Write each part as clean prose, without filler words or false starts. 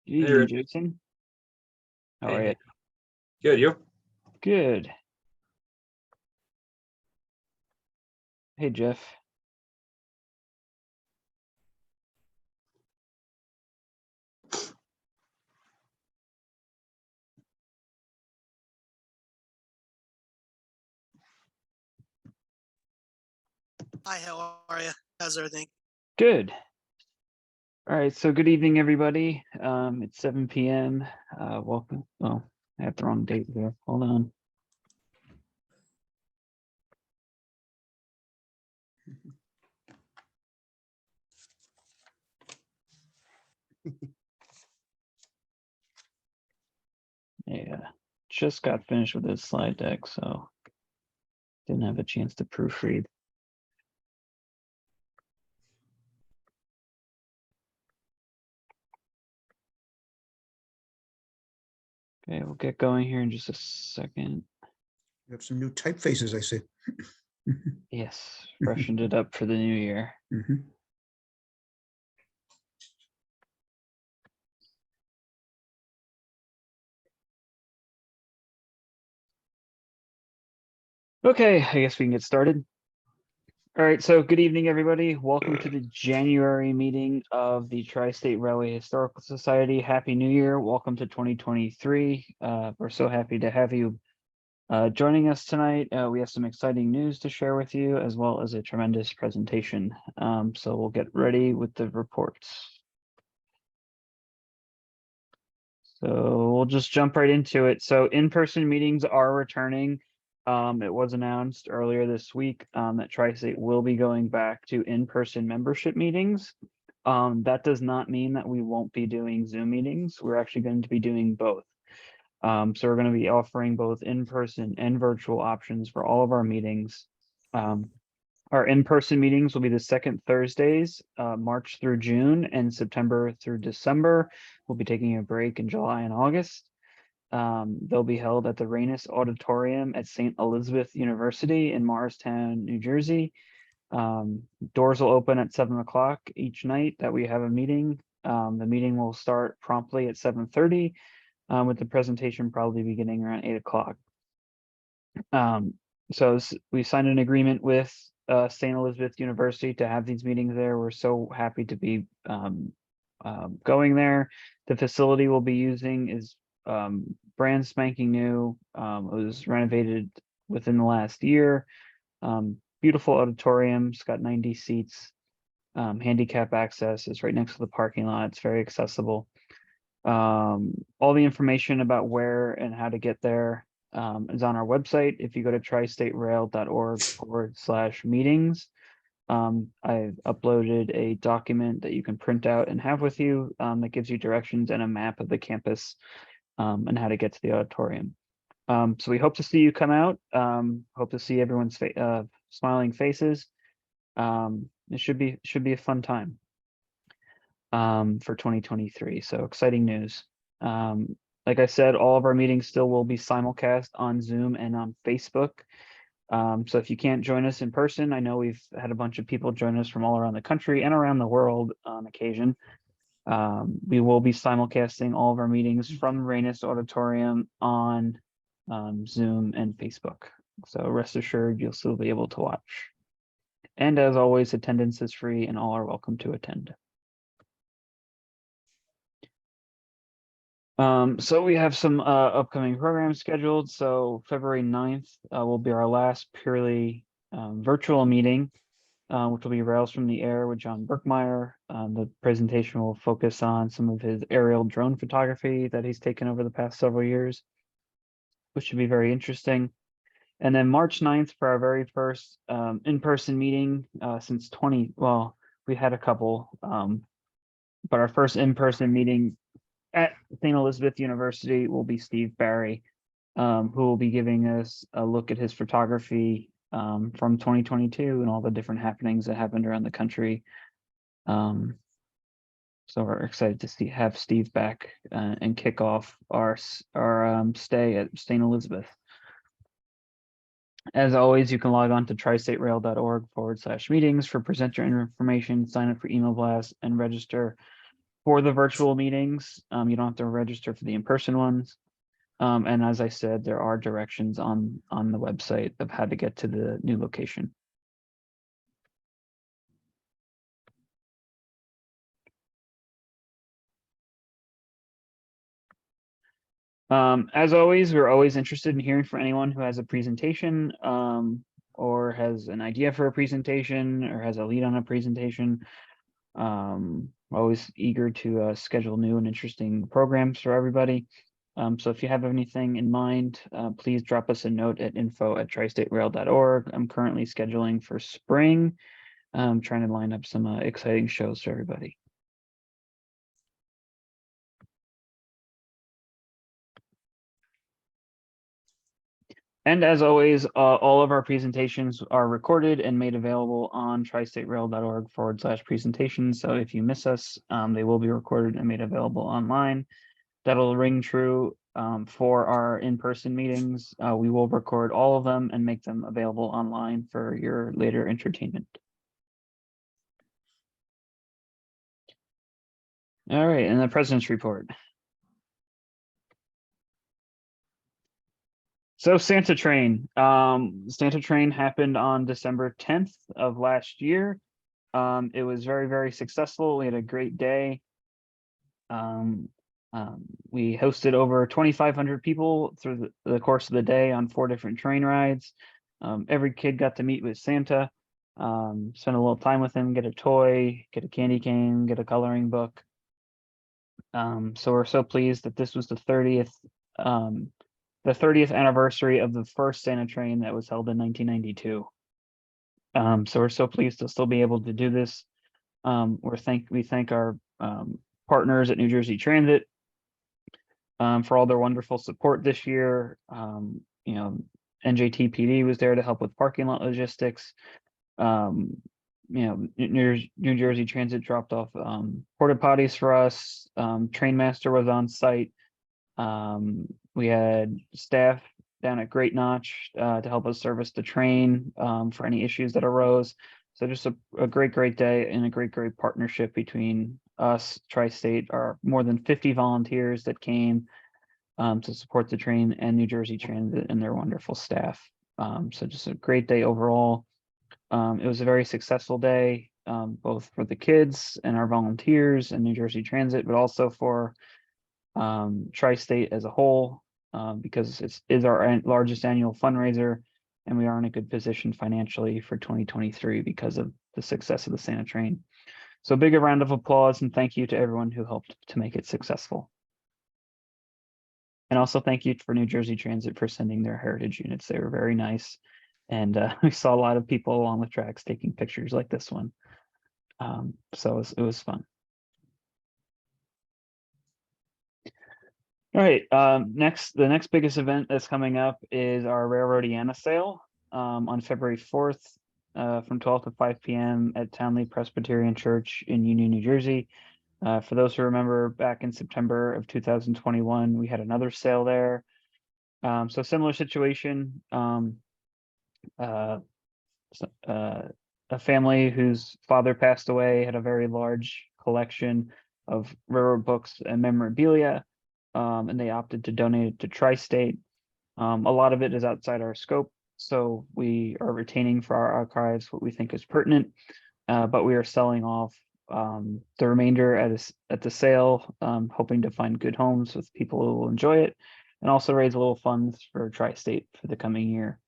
Good Hey, evening, Rick. Jason. How are Hey, you? good. You? Good. Hey, Jeff. Hi, how are you? How's everything? Good. All right, so good evening, everybody. It's 7 p.m. Welcome. Oh, I have the wrong date here. Hold on. Yeah, just got finished with this slide deck, so didn't have a chance to proofread. Okay, we'll get going here in just a second. You have some new typefaces, I see. Yes, freshened it up for the new year. Mhm. Okay, I guess we can get started. All right, so good evening, everybody. Welcome to the January meeting of the Tri-State Railway Historical Society. Happy New Year. Welcome to 2023. We're so happy to have you joining us tonight. We have some exciting news to share with you, as well as a tremendous presentation. So we'll get ready with the reports. So we'll just jump right into it. So in-person meetings are returning. It was announced earlier this week that Tri-State will be going back to in-person membership meetings. That does not mean that we won't be doing Zoom meetings. We're actually going to be doing both. So we're going to be offering both in-person and virtual options for all of our meetings. Our in-person meetings will be the second Thursdays, March through June, and September through December. We'll be taking a break in July and August. They'll be held at the Rainis Auditorium at St. Elizabeth University in Morristown, New Jersey. Doors will open at 7 o'clock each night that we have a meeting. The meeting will start promptly at 7:30, with the presentation probably beginning around 8 o'clock. So we signed an agreement with St. Elizabeth University to have these meetings there. We're so happy to be going there. The facility we'll be using is brand spanking new. It was renovated within the last year. Beautiful auditorium. It's got 90 seats. Handicap access is right next to the parking lot. It's very accessible. All the information about where and how to get there is on our website. If you go to tristaterail.org/meetings, I've uploaded a document that you can print out and have with you that gives you directions and a map of the campus and how to get to the auditorium. So we hope to see you come out. Hope to see everyone's smiling faces. It should be a fun time for 2023. So exciting news. Like I said, all of our meetings still will be simulcast on Zoom and on Facebook. So if you can't join us in person, I know we've had a bunch of people join us from all around the country and around the world on occasion. We will be simulcasting all of our meetings from the Rainis Auditorium on Zoom and Facebook. So rest assured, you'll still be able to watch. And as always, attendance is free and all are welcome to attend. So we have some upcoming programs scheduled. So February 9th will be our last purely virtual meeting, which will be Rails from the Air with John Berkmeyer. The presentation will focus on some of his aerial drone photography that he's taken over the past several years, which should be very interesting. And then March 9th for our very first in-person meeting since we had a couple, but our first in-person meeting at St. Elizabeth University will be Steve Barry, who will be giving us a look at his photography from 2022 and all the different happenings that happened around the country. So we're excited to have Steve back and kick off our stay at St. Elizabeth. As always, you can log on to tristaterail.org/meetings for presenter information, sign up for email blasts, and register for the virtual meetings. You don't have to register for the in-person ones. And as I said, there are directions on the website of how to get to the new location. As always, we're always interested in hearing from anyone who has a presentation, or has an idea for a presentation, or has a lead on a presentation. Always eager to schedule new and interesting programs for everybody. So if you have anything in mind, please drop us a note at info@tristaterail.org. I'm currently scheduling for spring, trying to line up some exciting shows for everybody. And as always, all of our presentations are recorded and made available on tristaterail.org/presentations. So if you miss us, they will be recorded and made available online. That'll ring true for our in-person meetings. We will record all of them and make them available online for your later entertainment. All right, and the President's Report. So Santa Train. Santa Train happened on December 10th of last year. It was very, very successful. We had a great day. We hosted over 2,500 people through the course of the day on 4 different train rides. Every kid got to meet with Santa, spend a little time with him, get a toy, get a candy cane, get a coloring book. So we're so pleased that this was the 30th anniversary of the first Santa Train that was held in 1992. So we're so pleased to still be able to do this. We thank our partners at New Jersey Transit for all their wonderful support this year. You know, NJTPD was there to help with parking lot logistics. You know, New Jersey Transit dropped off porta potties for us. Trainmaster was on site. We had staff down at Great Notch to help us service the train for any issues that arose. So just a great day and a great partnership between us, Tri-State, our more than 50 volunteers that came to support the train, and New Jersey Transit and their wonderful staff. So just a great day overall. It was a very successful day, both for the kids and our volunteers and New Jersey Transit, but also for Tri-State as a whole, because it is our largest annual fundraiser, and we are in a good position financially for 2023 because of the success of the Santa Train. So big a round of applause and thank you to everyone who helped to make it successful. And also thank you for New Jersey Transit for sending their heritage units. They were very nice. And we saw a lot of people along the tracks taking pictures like this one. So it was fun. All right, the next biggest event that's coming up is our Railroadiana sale on February 4th from 12 to 5 p.m. at Townley Presbyterian Church in Union, New Jersey. For those who remember, back in September of 2021, we had another sale there. So similar situation. A family whose father passed away had a very large collection of railroad books and memorabilia, and they opted to donate it to Tri-State. A lot of it is outside our scope, so we are retaining for our archives what we think is pertinent, but we are selling off the remainder at the sale, hoping to find good homes with people who will enjoy it, and also raise a little funds for Tri-State for the coming year.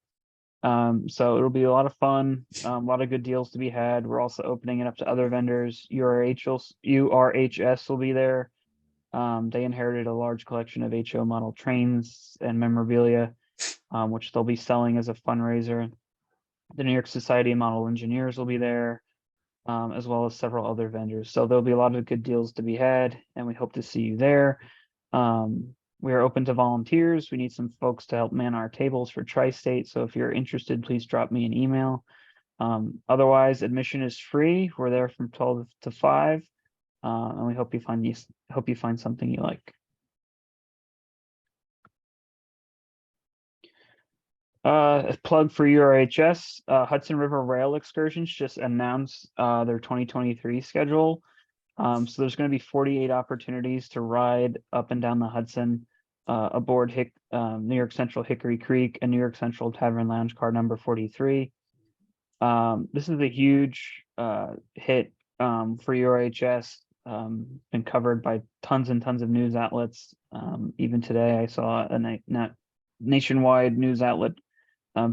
So it'll be a lot of fun, a lot of good deals to be had. We're also opening it up to other vendors. URHS will be there. They inherited a large collection of HO model trains and memorabilia, which they'll be selling as a fundraiser. The New York Society of Model Engineers will be there, as well as several other vendors. So there'll be a lot of good deals to be had, and we hope to see you there. We are open to volunteers. We need some folks to help man our tables for Tri-State. So if you're interested, please drop me an email. Otherwise, admission is free. We're there from 12 to 5. And we hope you find something you like. A plug for URHS, Hudson River Rail Excursions just announced their 2023 schedule. So there's going to be 48 opportunities to ride up and down the Hudson aboard New York Central Hickory Creek and New York Central Tavern Lounge car number 43. This is a huge hit for URHS, been covered by tons and tons of news outlets. Even today, I saw a nationwide news outlet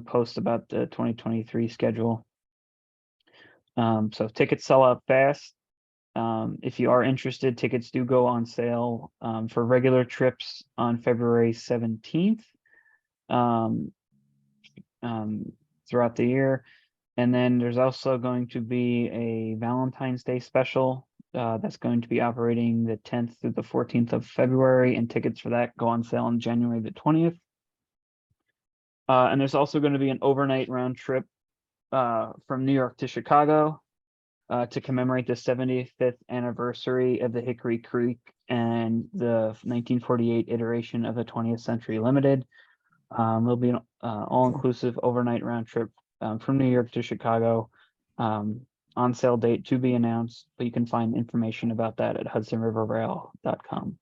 post about the 2023 schedule. So tickets sell out fast. If you are interested, tickets do go on sale for regular trips on February 17th throughout the year. And then there's also going to be a Valentine's Day special that's going to be operating the 10th through the 14th of February, and tickets for that go on sale on January the 20th. And there's also going to be an overnight round trip from New York to Chicago to commemorate the 75th anniversary of the Hickory Creek and the 1948 iteration of the 20th Century Limited. There'll be an all-inclusive overnight round trip from New York to Chicago, on sale date to be announced, but you can find information about that at hudsonriverrail.com.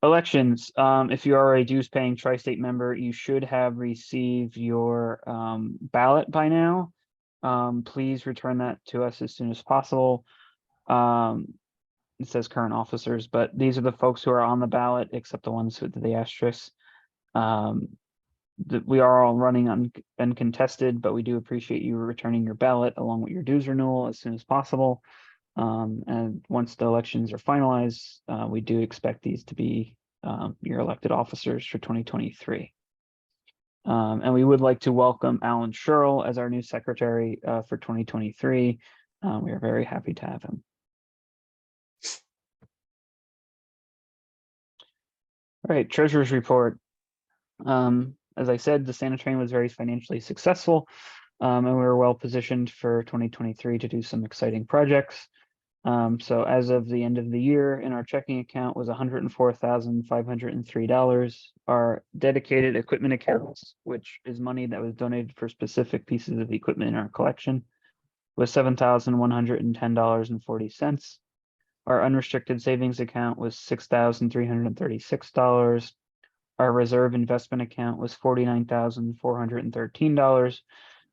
Elections. If you are a dues paying tri-state member, you should have received your ballot by now. Please return that to us as soon as possible. It says current officers, but these are the folks who are on the ballot, except the ones with the asterisks. We are all running uncontested, but we do appreciate you returning your ballot along with your dues renewal as soon as possible. And once the elections are finalized, we do expect these to be your elected officers for 2023. And we would like to welcome Alan Sherrill as our new secretary for 2023. We are very happy to have him. All right, treasurer's report. As I said, the Sanitarium was very financially successful, and we were well positioned for 2023 to do some exciting projects. So as of the end of the year, in our checking account was $104,503. Our dedicated equipment accounts, which is money that was donated for specific pieces of equipment in our collection, was $7,110.40. Our unrestricted savings account was $6,336. Our reserve investment account was $49,413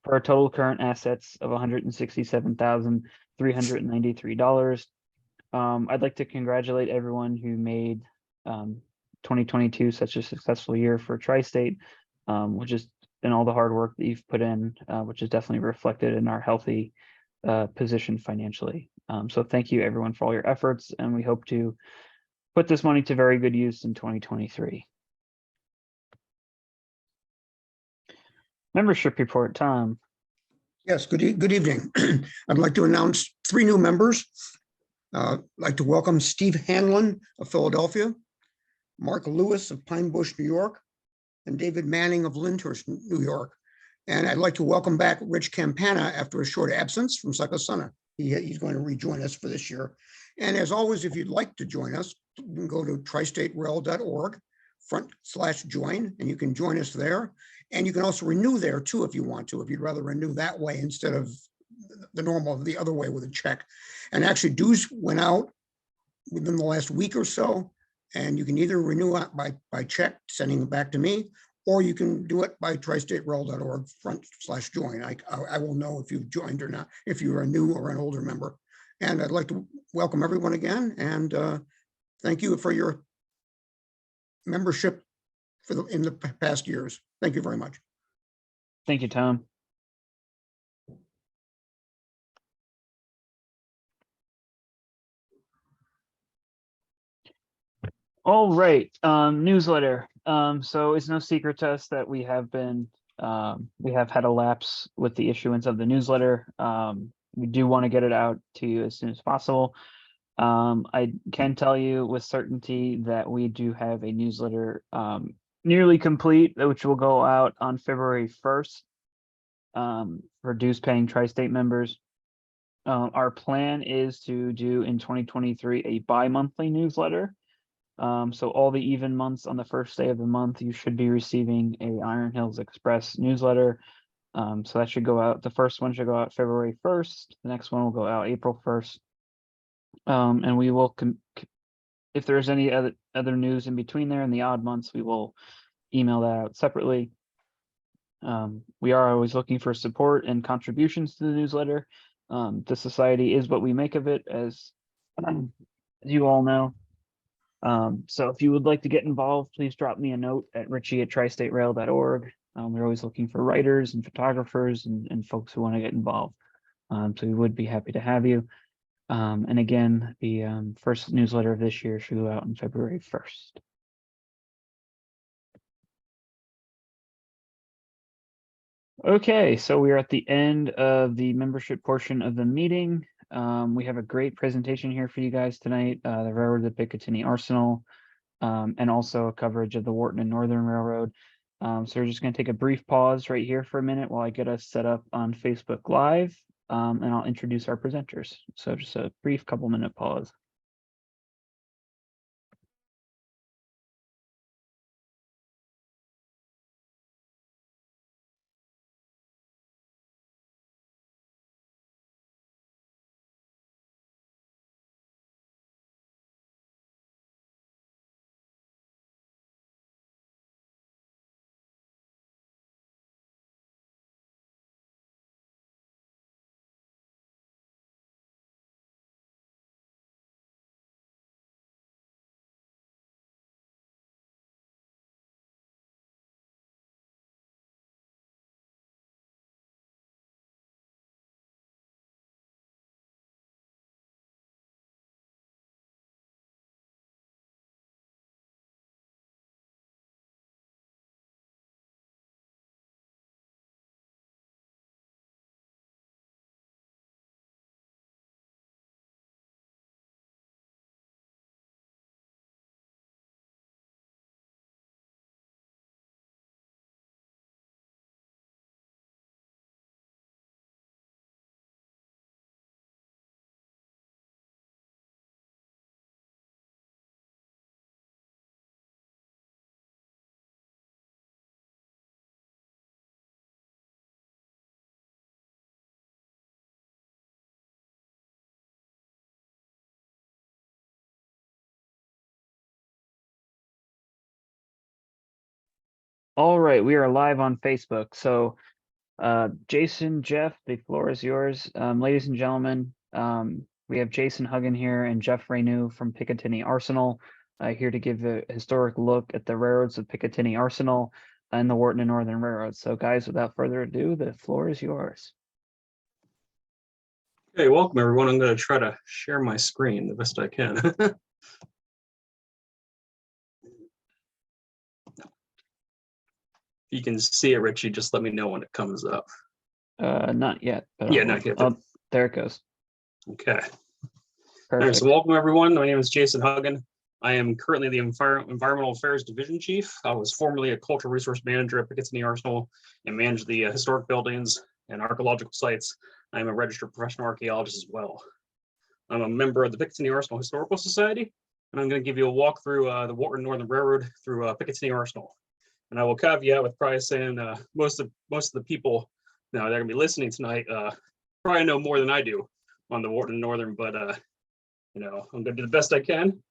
for a total current assets of $167,393. I'd like to congratulate everyone who made 2022 such a successful year for Tri-State, which is in all the hard work that you've put in, which is definitely reflected in our healthy position financially. So thank you everyone for all your efforts, and we hope to put this money to very good use in 2023. Membership report, Tom. Yes, good evening. I'd like to announce 3 new members. I'd like to welcome Steve Hanlon of Philadelphia, Mark Lewis of Pine Bush, New York, and David Manning of Lyndhurst, New York. And I'd like to welcome back Rich Campana after a short absence from Cyclosana. He's going to rejoin us for this year. And as always, if you'd like to join us, you can go to tristaterel.org/join, and you can join us there. And you can also renew there too, if you want to, if you'd rather renew that way instead of the other way with a check. And actually dues went out within the last week or so, and you can either renew it by check, sending it back to me, or you can do it by tristaterel.org/join. I will know if you've joined or not, if you're a new or an older member. And I'd like to welcome everyone again, and thank you for your membership in the past years. Thank you very much. Thank you, Tom. All right, newsletter. So it's no secret to us that we have had a lapse with the issuance of the newsletter. We do want to get it out to you as soon as possible. I can tell you with certainty that we do have a newsletter nearly complete, which will go out on February 1st for dues paying tri-state members. Our plan is to do in 2023 a bi-monthly newsletter. So all the even months on the first day of the month, you should be receiving a Iron Hills Express newsletter. So that should go out. The first one should go out February 1st. The next one will go out April 1st. And we will, if there's any other news in between there in the odd months, we will email that out separately. We are always looking for support and contributions to the newsletter. The society is what we make of it, as you all know. So if you would like to get involved, please drop me a note at richie@tristaterail.org. We're always looking for writers and photographers and folks who want to get involved. So we would be happy to have you. And again, the first newsletter of this year should go out on February 1st. Okay, so we are at the end of the membership portion of the meeting. We have a great presentation here for you guys tonight, the Railroad of the Picatinny Arsenal, and also a coverage of the Wharton and Northern Railroad. So we're just going to take a brief pause right here for a minute while I get us set up on Facebook Live, and I'll introduce our presenters. So just a brief couple-minute pause. All right, we are live on Facebook. So Jason, Jeff, the floor is yours. Ladies and gentlemen, we have Jason Huggin here and Jeff Renew from Picatinny Arsenal here to give a historic look at the railroads of Picatinny Arsenal and the Wharton and Northern Railroad. So guys, without further ado, the floor is yours. Hey, welcome everyone. I'm going to try to share my screen the best I can. If you can see it, Richie, just let me know when it comes up. Not yet. But Yeah, not yet. Oh, there it goes. Okay. Perfect. All right, so welcome everyone. My name is Jason Huggin. I am currently the Environmental Affairs Division Chief. I was formerly a Cultural Resource Manager at Picatinny Arsenal and managed the historic buildings and archaeological sites. I am a registered professional archaeologist as well. I'm a member of the Picatinny Arsenal Historical Society, and I'm going to give you a walk through the Wharton Northern Railroad through Picatinny Arsenal. And I will caveat with probably saying most of the people that are going to be listening tonight probably know more than I do on the Wharton Northern, but I'm going to do the best I can,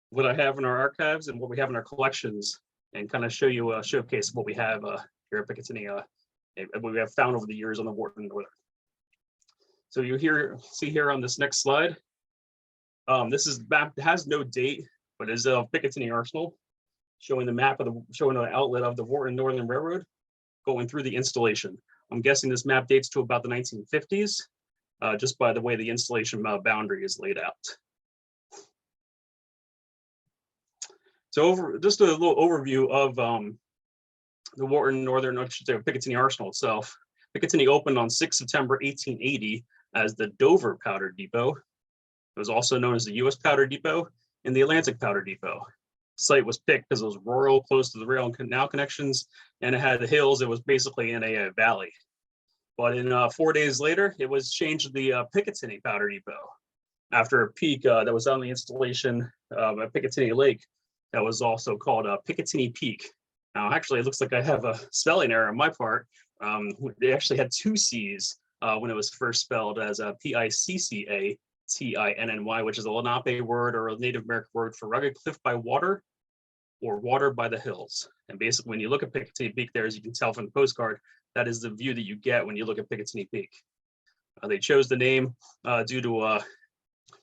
what I have in our archives and what we have in our collections, and kind of show you a showcase of what we have here at Picatinny, what we have found over the years on the Wharton Northern. So you see here on this next slide, this is map, it has no date, but is of Picatinny Arsenal, showing the map of showing the outlet of the Wharton Northern Railroad going through the installation. I'm guessing this map dates to about the 1950s, just by the way the installation boundary is laid out. So just a little overview of the Wharton Northern, I should say Picatinny Arsenal itself. Picatinny opened on 6 September 1880 as the Dover Powder Depot. It was also known as the U.S. Powder Depot and the Atlantic Powder Depot. The site was picked because it was rural, close to the rail and canal connections, and it had the hills. It was basically in a valley. But in 4 days later, it was changed to the Picatinny Powder Depot after a peak that was on the installation at Picatinny Lake that was also called Picatinny Peak. Now, actually, it looks like I have a spelling error on my part. They actually had two C's when it was first spelled as a Piccatinny, which is a Lenape word or a Native American word for rugged cliff by water or water by the hills. And basically, when you look at Picatinny Peak there, as you can tell from the postcard, that is the view that you get when you look at Picatinny Peak. They chose the name due to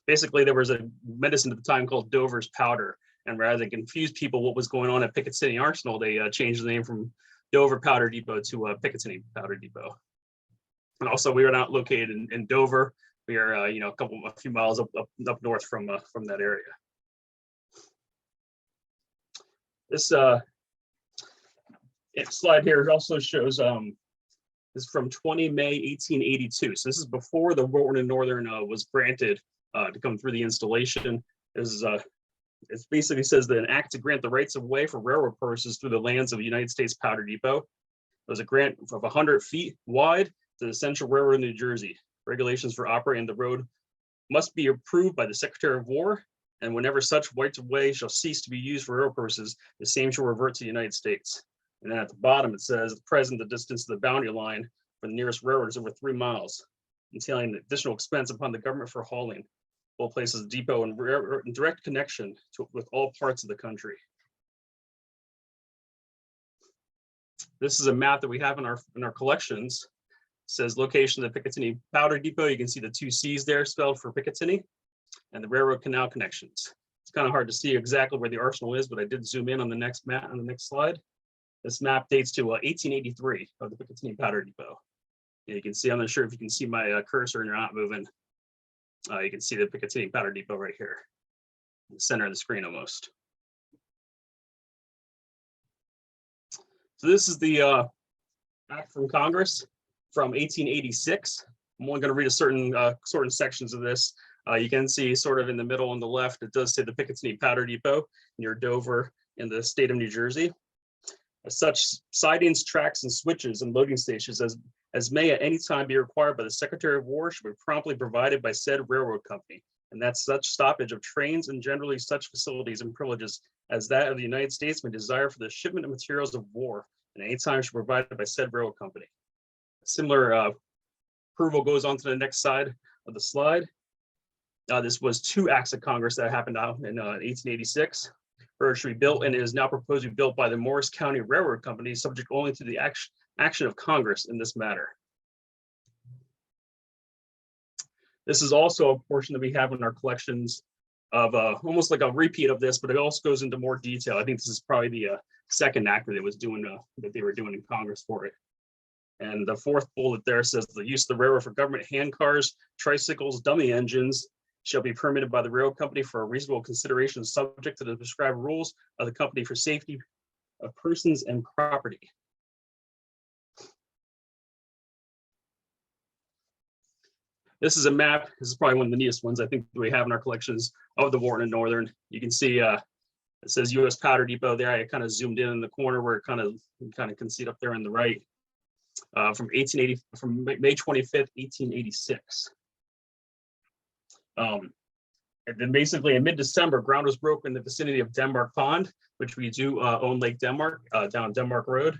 basically there was a medicine at the time called Dover's powder. And rather than confuse people what was going on at Picatinny Arsenal, they changed the name from Dover Powder Depot to Picatinny Powder Depot. And also, we are not located in Dover. We are, a few miles up north from that area. This slide here also shows this is from 20 May 1882. So this is before the Wharton Northern was granted to come through the installation. This is it basically says that an act to grant the rights of way for railroad purposes through the lands of the United States Powder Depot. It was a grant of 100 feet wide to the Central Railroad of New Jersey. Regulations for operating the road must be approved by the Secretary of War, and whenever such rights of way shall cease to be used for railroad purposes, the same shall revert to the United States. And then at the bottom it says, at present, the distance to the boundary line for the nearest railroad is over 3 miles, entailing additional expense upon the government for hauling. Both places depot and direct connection with all parts of the country. This is a map that we have in our collections. It says location of the Picatinny Powder Depot. You can see the 2 C's there spelled for Picatinny, and the railroad canal connections. It's kind of hard to see exactly where the arsenal is, but I did zoom in on the next map on the next slide. This map dates to 1883 of the Picatinny Powder Depot. And you can see, I'm not sure if you can see my cursor and you're not moving. You can see the Picatinny Powder Depot right here, in the center of the screen almost. So this is the act from Congress from 1886. I'm only going to read a certain sections of this. You can see sort of in the middle on the left, it does say the Picatinny Powder Depot near Dover in the state of New Jersey. As such, sidings, tracks, and switches and loading stations as may at any time be required by the Secretary of War should be promptly provided by said railroad company, and that such stoppage of trains and generally such facilities and privileges as that of the United States may desire for the shipment of materials of war and any time should be provided by said railroad company. Similar approval goes on to the next side of the slide. This was 2 acts of Congress that happened out in 1886. Road should be built and is now proposed to be built by the Morris County Railroad Company, subject only to the action of Congress in this matter. This is also a portion that we have in our collections of almost like a repeat of this, but it also goes into more detail. I think this is probably the second act that it was doing that they were doing in Congress for it. And the 4th bullet there says the use of the railroad for government handcars, tricycles, dummy engines shall be permitted by the railroad company for a reasonable consideration subject to the prescribed rules of the company for safety of persons and property. This is a map. This is probably one of the neatest ones I think we have in our collections of the Wharton and Northern. You can see it says U.S. Powder Depot there. I kind of zoomed in the corner where it you can see it up there on the right. From May 25th, 1886. And then basically in mid-December, ground was broken in the vicinity of Denmark Pond, which we do own Lake Denmark, down Denmark Road.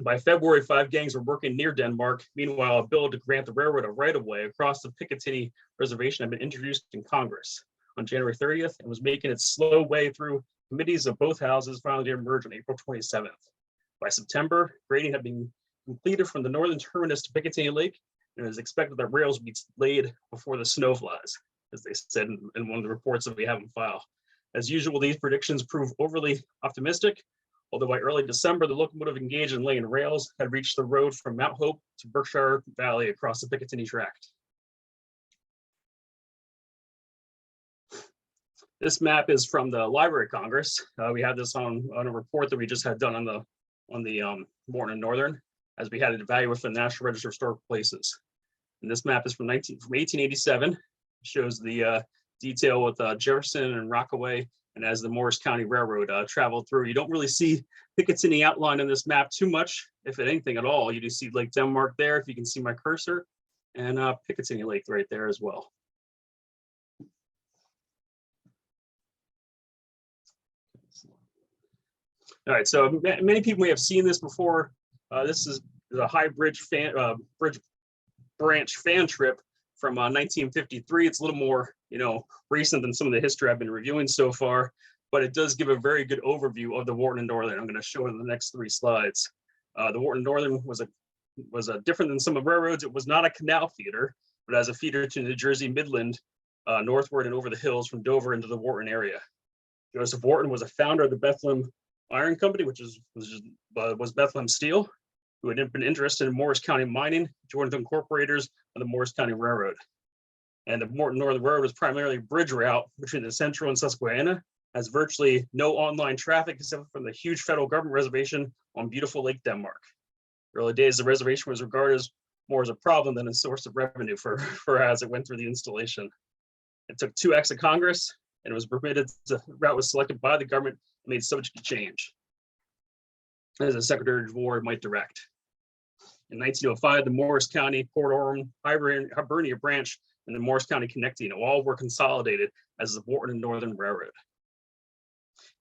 By February, 5 gangs were working near Denmark. Meanwhile, a bill to grant the railroad a right-of-way across the Picatinny Reservation had been introduced in Congress on January 30th and was making its slow way through committees of both houses, finally to emerge on April 27th. By September, grading had been completed from the northern terminus to Picatinny Lake, and it is expected that rails would be laid before the snow flies, as they said in one of the reports that we have in file. As usual, these predictions prove overly optimistic, although by early December, the locomotive engaged in laying rails had reached the road from Mount Hope to Berkshire Valley across the Picatinny Tract. This map is from the Library of Congress. We had this on a report that we just had done on the Wharton and Northern, as we had it evaluated for the National Register of Historic Places. And this map is from 1887. It shows the detail with Jefferson and Rockaway, and as the Morris County Railroad traveled through. You don't really see Picatinny outlined in this map too much, if anything at all. You do see Lake Denmark there, if you can see my cursor, and Picatinny Lake right there as well. All right, so many people may have seen this before. This is There's a high bridge branch fan trip from 1953. It's a little more, recent than some of the history I've been reviewing so far, but it does give a very good overview of the Wharton and Northern. I'm going to show it in the next 3 slides. The Wharton Northern was different than some of the railroads. It was not a canal feeder, but as a feeder to New Jersey Midland, northward and over the hills from Dover into the Wharton area. Joseph Wharton was a founder of the Bethlehem Iron Company, which was Bethlehem Steel, who had been interested in Morris County mining, joined the incorporators of the Morris County Railroad. And the Wharton Northern Road was primarily a bridge route between the Central and Susquehanna, has virtually no online traffic except from the huge federal government reservation on beautiful Lake Denmark. Early days, the reservation was regarded more as a problem than a source of revenue for as it went through the installation. It took 2 acts of Congress, and it was permitted. The route was selected by the government and made subject to change, as the Secretary of War might direct. In 1905, the Morris County, Port Orem, Hibernia branch, and the Morris County connecting all were consolidated as the Wharton and Northern Railroad.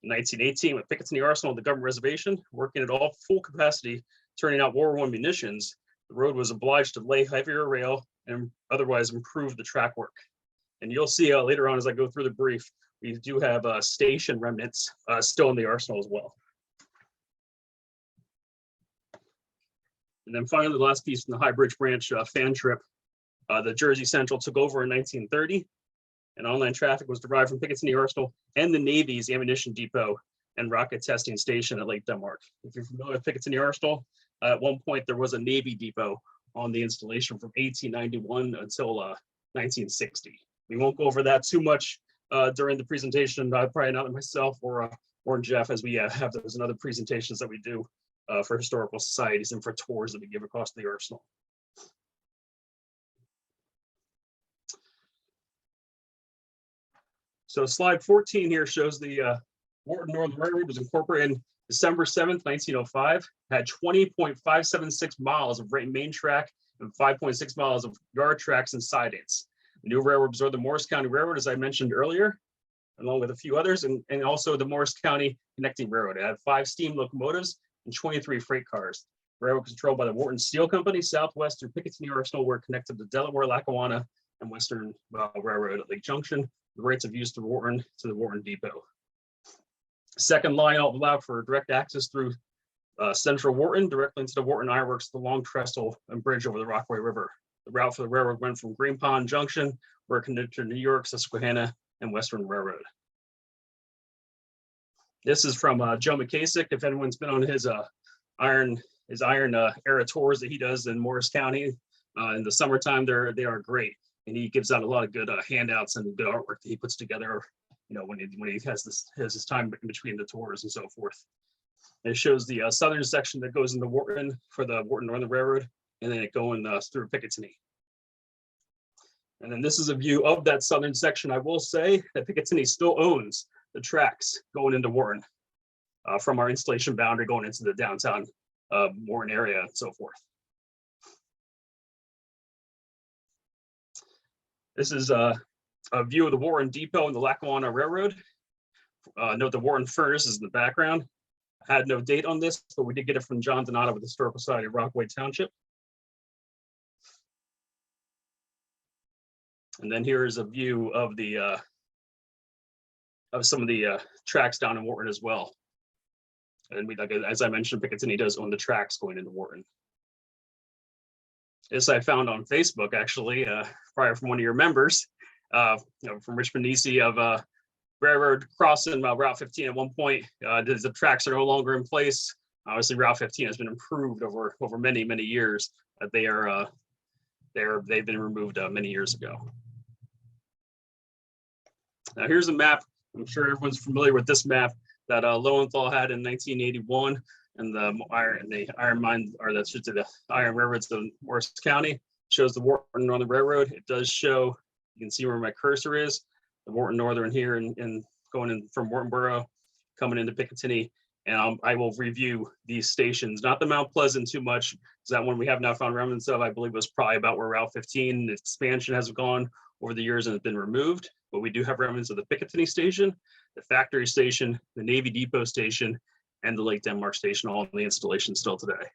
In 1918, with Picatinny Arsenal on the government reservation, working at all full capacity, turning out World War I munitions, the road was obliged to lay heavier rail and otherwise improve the track work. And you'll see later on as I go through the brief, we do have station remnants still in the arsenal as well. And then finally, the last piece from the High Bridge Branch fan trip, the Jersey Central took over in 1930, and online traffic was derived from Picatinny Arsenal and the Navy's ammunition depot and rocket testing station at Lake Denmark. If you're familiar with Picatinny Arsenal, at one point there was a Navy depot on the installation from 1891 until 1960. We won't go over that too much during the presentation, probably not myself or Jeff, as we have those and other presentations that we do for historical societies and for tours that we give across the arsenal. So slide 14 here shows the Wharton Northern Railroad was incorporated December 7th, 1905, had 20.576 miles of main track and 5.6 miles of yard tracks and sidings. The new railroad absorbed the Morris County Railroad, as I mentioned earlier, along with a few others, and also the Morris County Connecting Railroad. It had 5 steam locomotives and 23 freight cars. The railroad was controlled by the Wharton Steel Company, Southwest through Picatinny Arsenal, were connected to Delaware, Lackawanna, and Western Railroad at Lake Junction. The rates of use to the Wharton Depot. Second line allowed for direct access through Central Wharton, directly into the Wharton Ironworks, the Long Trestle and Bridge over the Rockaway River. The route for the railroad went from Green Pond Junction, where it connected to New York, Susquehanna, and Western Railroad. This is from Joe McKasick. If anyone's been on his iron era tours that he does in Morris County in the summertime, they are great, and he gives out a lot of good handouts and good artwork that he puts together. When he has his time in between the tours and so forth. It shows the southern section that goes into Wharton for the Wharton Northern Railroad, and then it going through Picatinny. And then this is a view of that southern section. I will say that Picatinny still owns the tracks going into Wharton from our installation boundary going into the downtown Wharton area and so forth. This is a view of the Wharton Depot and the Lackawanna Railroad. Note the Wharton furnace is in the background. I had no date on this, but we did get it from John Donato with the Historical Society of Rockaway Township. And then here is a view of the of some of the tracks down in Wharton as well. And as I mentioned, Picatinny does own the tracks going into Wharton. This I found on Facebook, actually, prior from one of your members, from Richmond Nisi of Railroad crossing Route 15 at one point. The tracks are no longer in place. Obviously, Route 15 has been improved over many years. They've been removed many years ago. Now here's a map. I'm sure everyone's familiar with this map that Lowenthal had in 1981, and the iron mine, or the iron railroads of Morris County, shows the Wharton Northern Railroad. It does show, you can see where my cursor is, the Wharton Northern here, and going in from Whartonboro, coming into Picatinny. And I will review these stations, not the Mount Pleasant too much, because that one we have not found remnants of. I believe was probably about where Route 15 expansion has gone over the years and has been removed. But we do have remnants of the Picatinny station, the factory station, the Navy Depot station, and the Lake Denmark station, all in the installation still today.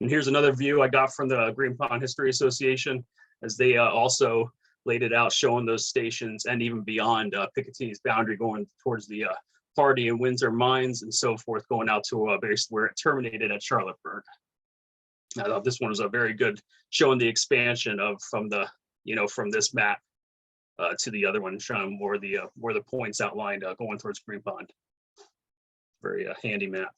And here's another view I got from the Green Pond History Association, as they also laid it out, showing those stations and even beyond Picatinny's boundary, going towards the Hardy and Windsor mines and so forth, going out to basically where it terminated at Charlotteburg. I thought this one was a very good, showing the expansion of from this map to the other one, showing where the points outlined going towards Green Pond. Very handy map.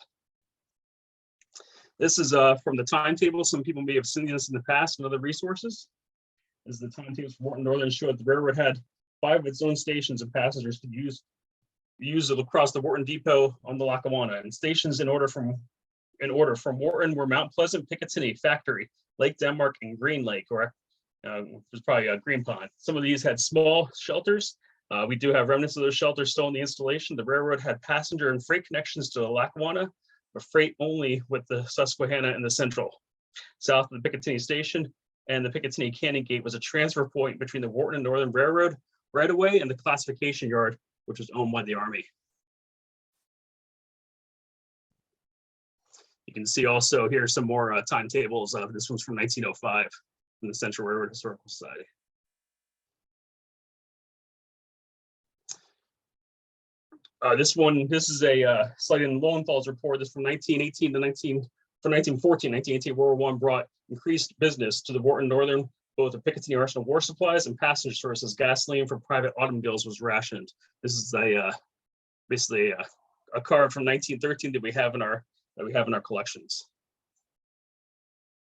This is from the timetable. Some people may have seen this in the past in other resources. This is the timetables for Wharton Northern, showed the railroad had 5 of its own stations and passengers could use it across the Wharton Depot on the Lackawanna. And stations in order from Wharton were Mount Pleasant, Picatinny, Factory, Lake Denmark, and Green Lake, or there's probably a Green Pond. Some of these had small shelters. We do have remnants of those shelters still in the installation. The railroad had passenger and freight connections to the Lackawanna, but freight only with the Susquehanna and the Central. South of the Picatinny Station and the Picatinny Canning Gate was a transfer point between the Wharton and Northern Railroad right-of-way and the classification yard, which was owned by the Army. You can see also here some more timetables. This one's from 1905 from the Central Railroad Historical Society. This is a slide in Lowenthal's report. This from 1918 to 1914. 1918, World War I brought increased business to the Wharton Northern. Both the Picatinny Arsenal war supplies and passenger sources. Gasoline for private automobiles was rationed. This is basically a card from 1913 that we have in our collections.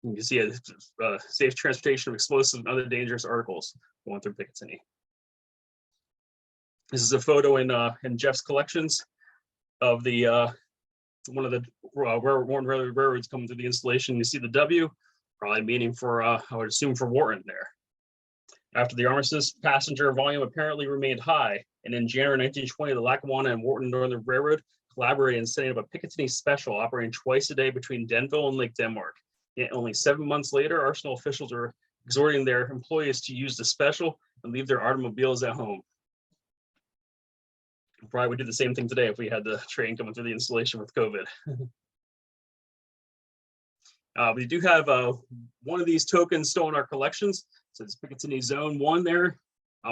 You can see a safe transportation of explosive and other dangerous articles going through Picatinny. This is a photo in Jeff's collections of the one of the Wharton Railroads coming through the installation. You see the W, probably meaning for I would assume for Wharton there. After the armistice, passenger volume apparently remained high, and in January 1920, the Lackawanna and Wharton Northern Railroad collaborated in setting up a Picatinny special operating twice a day between Denville and Lake Denmark. Yet only 7 months later, Arsenal officials are exhorting their employees to use the special and leave their automobiles at home. Probably would do the same thing today if we had the train coming through the installation with COVID. We do have one of these tokens still in our collections. So it's Picatinny Zone 1 there.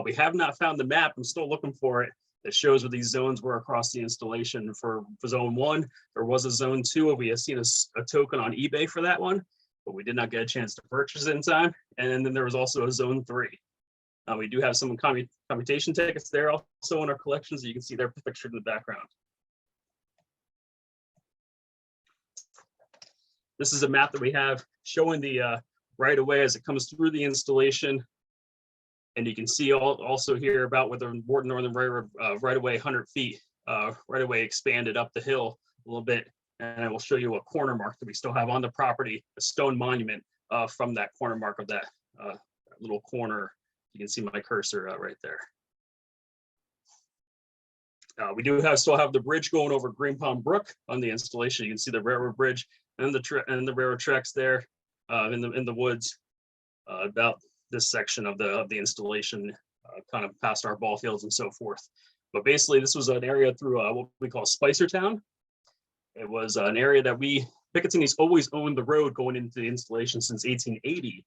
We have not found the map. I'm still looking for it. That shows what these zones were across the installation. For Zone 1, there was a Zone 2. We have seen a token on eBay for that one, but we did not get a chance to purchase it in time. And then there was also a Zone 3. We do have some commutation tickets there also in our collections. You can see they're pictured in the background. This is a map that we have showing the right-of-way as it comes through the installation. And you can see also here about where the Wharton Northern Railroad right-of-way 100 feet right-of-way expanded up the hill a little bit. And I will show you a corner mark that we still have on the property, a stone monument from that corner mark of that little corner. You can see my cursor right there. We do still have the bridge going over Green Pond Brook on the installation. You can see the railroad bridge and the railroad tracks there in the woods about this section of the installation, kind of past our ball fields and so forth. But basically, this was an area through what we call Spicertown. It was an area that Picatinny's always owned the road going into the installation since 1880.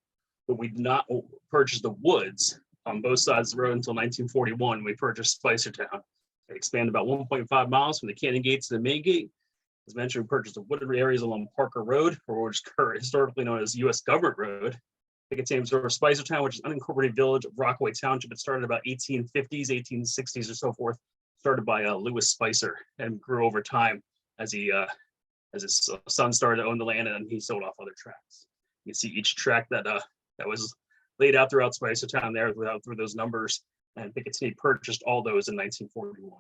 But we did not purchase the woods on both sides of the road until 1941. We purchased Spicertown. It expanded about 1.5 miles from the Canning Gate to the main gate. As mentioned, we purchased the wooded areas along Parker Road, which is historically known as U.S. Government Road. Picatinny absorbed Spicertown, which is an unincorporated village of Rockaway Township. It started about 1850s, 1860s, or so forth. Started by Lewis Spicer and grew over time as his son started to own the land, and he sold off other tracts. You can see each tract that was laid out throughout Spicertown there through those numbers, and Picatinny purchased all those in 1941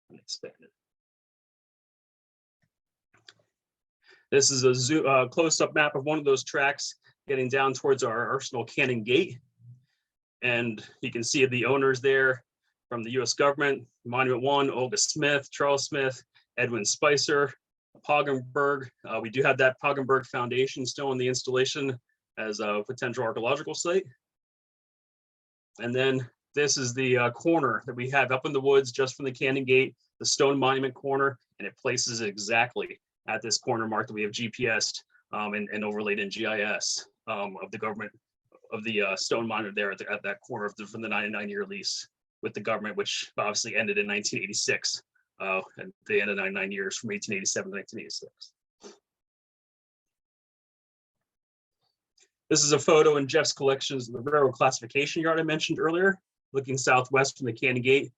and expanded. This is a close-up map of one of those tracks getting down towards our Arsenal Canning Gate, and you can see the owners there from the U.S. government: Monument 1, Olga Smith, Charles Smith, Edwin Spicer, Poggenberg. We do have that Poggenberg Foundation still in the installation as a potential archaeological site. And then this is the corner that we have up in the woods just from the Canning Gate, the stone monument corner, and it places it exactly at this corner mark that we have GPSed and overlaid in GIS of the government of the stone miner there at that corner from the 99-year lease with the government, which obviously ended in 1986. And they ended 99 years from 1887 to 1986. This is a photo in Jeff's collections of the railroad classification yard I mentioned earlier, looking southwest from the Canyon Gate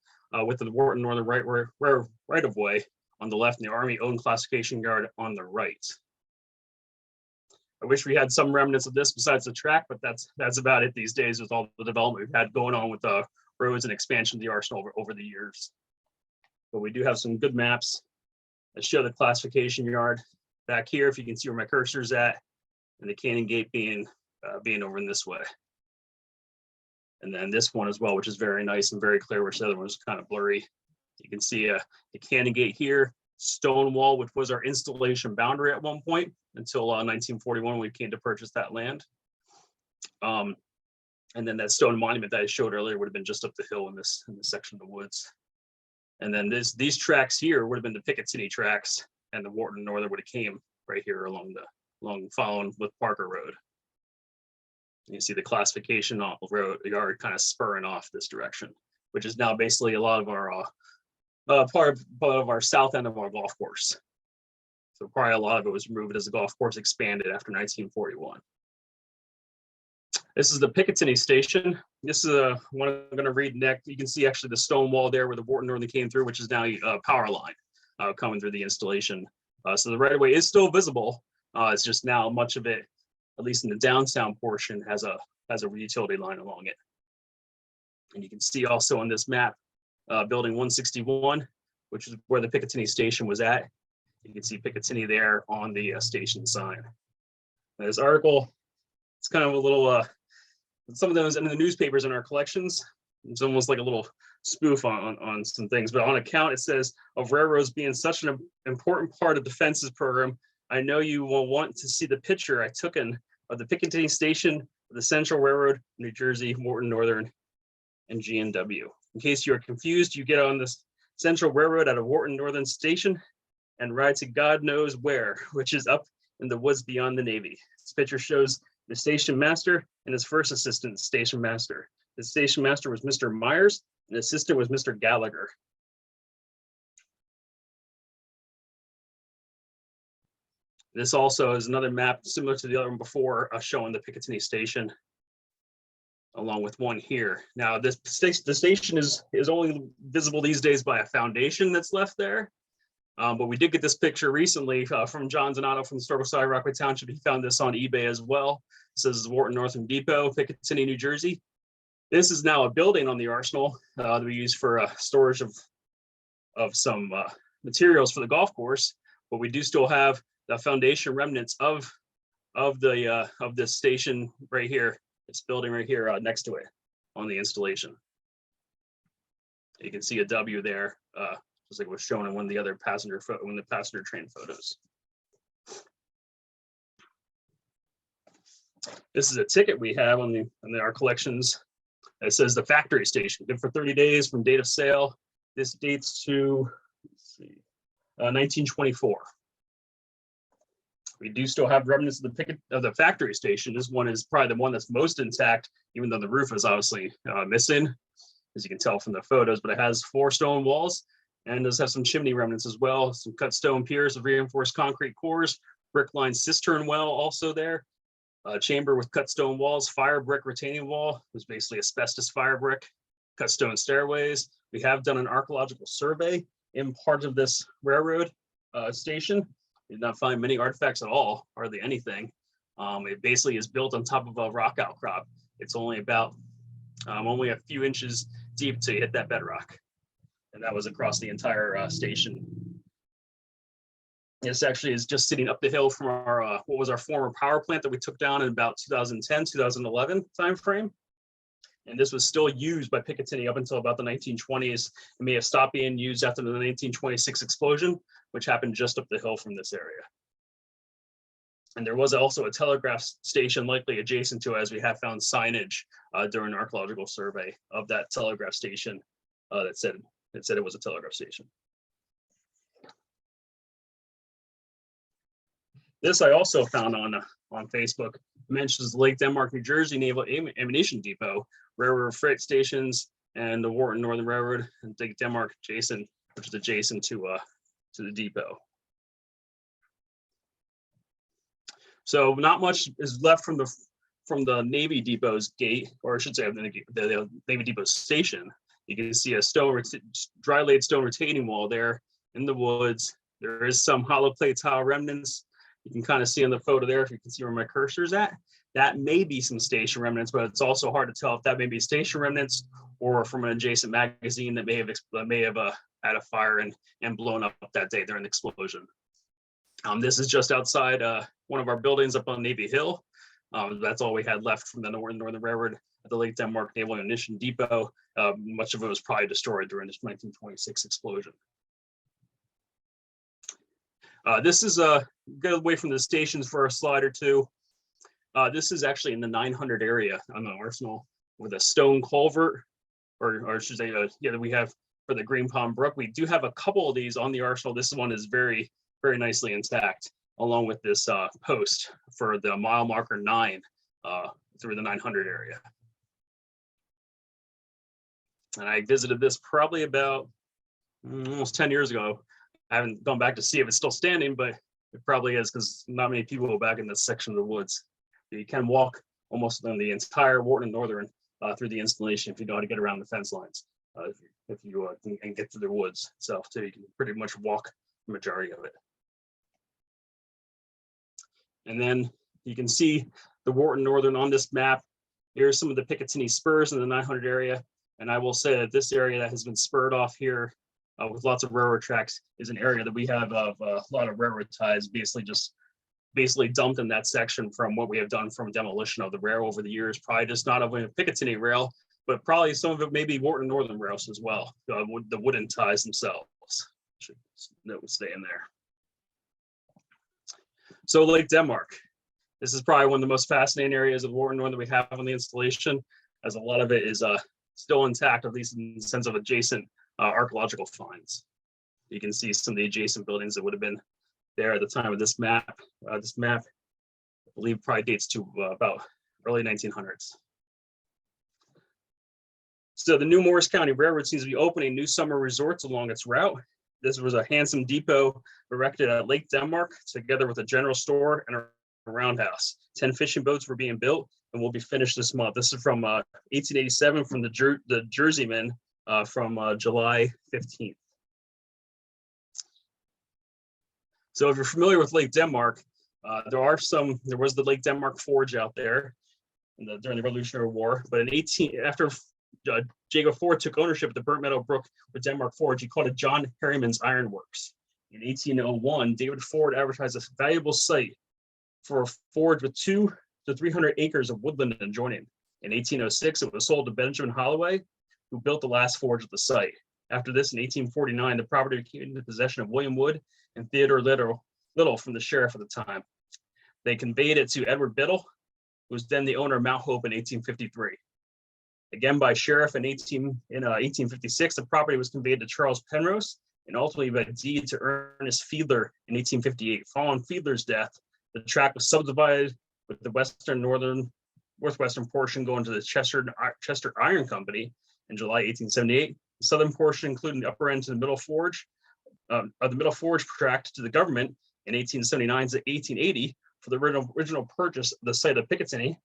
with the Wharton Northern right of way on the left and the Army-owned classification yard on the right. I wish we had some remnants of this besides the track, but that's about it these days with all the development we've had going on with the roads and expansion of the arsenal over the years. But we do have some good maps that show the classification yard back here, if you can see where my cursor's at, and the Canyon Gate being over in this way. And then this one as well, which is very nice and very clear, which the other one was kind of blurry. You can see the Canyon Gate here, stone wall, which was our installation boundary at one point until 1941 when we came to purchase that land. And then that stone monument that I showed earlier would have been just up the hill in this section of the woods. And then these tracks here would have been the Picatinny tracks, and the Wharton Northern would have came right here along following with Parker Road. You see the classification off the road yard kind of spurring off this direction, which is now basically a lot of our part of our south end of our golf course. So probably a lot of it was removed as the golf course expanded after 1941. This is the Picatinny station. This is one I'm going to read next. You can see actually the stone wall there where the Wharton Northern came through, which is now a power line coming through the installation. So the right of way is still visible. It's just now much of it, at least in the downtown portion, has a utility line along it. And you can see also on this map, building 161, which is where the Picatinny station was at. You can see Picatinny there on the station sign. Now, this article, it's kind of a little, some of those in the newspapers in our collections. It's almost like a little spoof on some things, but on account it says of railroads being such an important part of the fences program, I know you will want to see the picture I took of the Picatinny station of the Central Railroad, New Jersey, Wharton Northern, and G&W. In case you are confused, you get on this Central Railroad at a Wharton Northern station and ride to God knows where, which is up in the woods beyond the Navy. This picture shows the station master and his first assistant station master. The station master was Mr. Myers, and the assistant was Mr. Gallagher. This also is another map similar to the other one before, showing the Picatinny station, along with one here. Now, the station is only visible these days by a foundation that's left there. But we did get this picture recently from John Donato from the Historical Society of Rockaway Township. He found this on eBay as well. It says Wharton Northern Depot, Picatinny, New Jersey. This is now a building on the arsenal that we use for storage of some materials for the golf course. But we do still have the foundation remnants of this station right here. This building right here next to it on the installation. You can see a W there, just like was shown in one of the other passenger train photos. This is a ticket we have on our collections. It says the factory station, good for 30 days from date of sale. This dates to, let's see, 1924. We do still have remnants of the factory station. This one is probably the one that's most intact, even though the roof is obviously missing, as you can tell from the photos, but it has 4 stone walls and does have some chimney remnants as well. Some cut stone piers with reinforced concrete cores, brick lined cistern well also there. Chamber with cut stone walls, fire brick retaining wall. It was basically asbestos fire brick, cut stone stairways. We have done an archaeological survey in part of this railroad station. We did not find many artifacts at all, hardly anything. It basically is built on top of a rock outcrop. It's only about only a few inches deep to hit that bedrock. And that was across the entire station. This actually is just sitting up the hill from our what was our former power plant that we took down in about 2010, 2011 timeframe. And this was still used by Picatinny up until about the 1920s. It may have stopped being used after the 1926 explosion, which happened just up the hill from this area. And there was also a telegraph station likely adjacent to it, as we have found signage during an archaeological survey of that telegraph station that said it was a telegraph station. This I also found on Facebook. It mentions Lake Denmark, New Jersey Naval Ammunition Depot, railroad freight stations, and the Wharton Northern Railroad and Lake Denmark adjacent, which is adjacent to the depot. So not much is left from the Navy Depot's gate, or I should say the Navy Depot station. You can see a dry laid stone retaining wall there in the woods. There is some hollow clay tile remnants. You can kind of see in the photo there, if you can see where my cursor is at. That may be some station remnants, but it's also hard to tell if that may be station remnants or from an adjacent magazine that may have had a fire and blown up that day during the explosion. This is just outside one of our buildings up on Navy Hill. That's all we had left from the Northern Railroad at the Lake Denmark Naval Ammunition Depot. Much of it was probably destroyed during this 1926 explosion. This is a good away from the stations for a slide or two. This is actually in the 900 area on the arsenal with a stone culvert, or I should say, that we have for the Green Pond Brook. We do have a couple of these on the arsenal. This one is very, very nicely intact, along with this post for the mile marker 9 through the 900 area. And I visited this probably about almost 10 years ago. I haven't gone back to see if it's still standing, but it probably is, because not many people go back in this section of the woods. You can walk almost on the entire Wharton and Northern through the installation if you know how to get around the fence lines. If you can get through the woods itself too, you can pretty much walk the majority of it. And then you can see the Wharton Northern on this map. Here's some of the Picatinny spurs in the 900 area. And I will say that this area that has been spurred off here with lots of railroad tracks is an area that we have of a lot of railroad ties basically dumped in that section from what we have done from demolition of the rail over the years. Probably just not only a Picatinny rail, but probably some of it may be Wharton Northern rails as well. The wooden ties themselves should stay in there. So Lake Denmark. This is probably one of the most fascinating areas of Wharton Northern we have on the installation, as a lot of it is still intact, at least in the sense of adjacent archaeological finds. You can see some of the adjacent buildings that would have been there at the time of this map. This map, I believe, probably dates to about early 1900s. So the new Morris County Railroad seems to be opening new summer resorts along its route. This was a handsome depot erected at Lake Denmark, together with a general store and a roundhouse. 10 fishing boats were being built and will be finished this month. This is from 1887 from the Jerseyman from July 15th. So if you're familiar with Lake Denmark, there was the Lake Denmark Forge out there during the Revolutionary War, but after Jacob Ford took ownership of the Burnt Meadow Brook with Denmark Forge, he called it John Harriman's Iron Works. In 1801, David Ford advertised a valuable site for a forge with 200 to 300 acres of woodland adjoining. In 1806, it was sold to Benjamin Holloway, who built the last forge at the site. After this, in 1849, the property came into possession of William Wood and Theodore Little from the sheriff at the time. They conveyed it to Edward Biddle, who was then the owner of Mount Hope in 1853. Again, by sheriff in 1856, the property was conveyed to Charles Penrose and ultimately by deed to Ernest Fiedler in 1858. Following Fiedler's death, the tract was subdivided, with the northwestern portion going to the Chester Iron Company in July 1878. The southern portion, including the upper end to the Middle Forge, of the Middle Forge tract to the government in 1879 to 1880 for the original purchase of the site of Picatinny,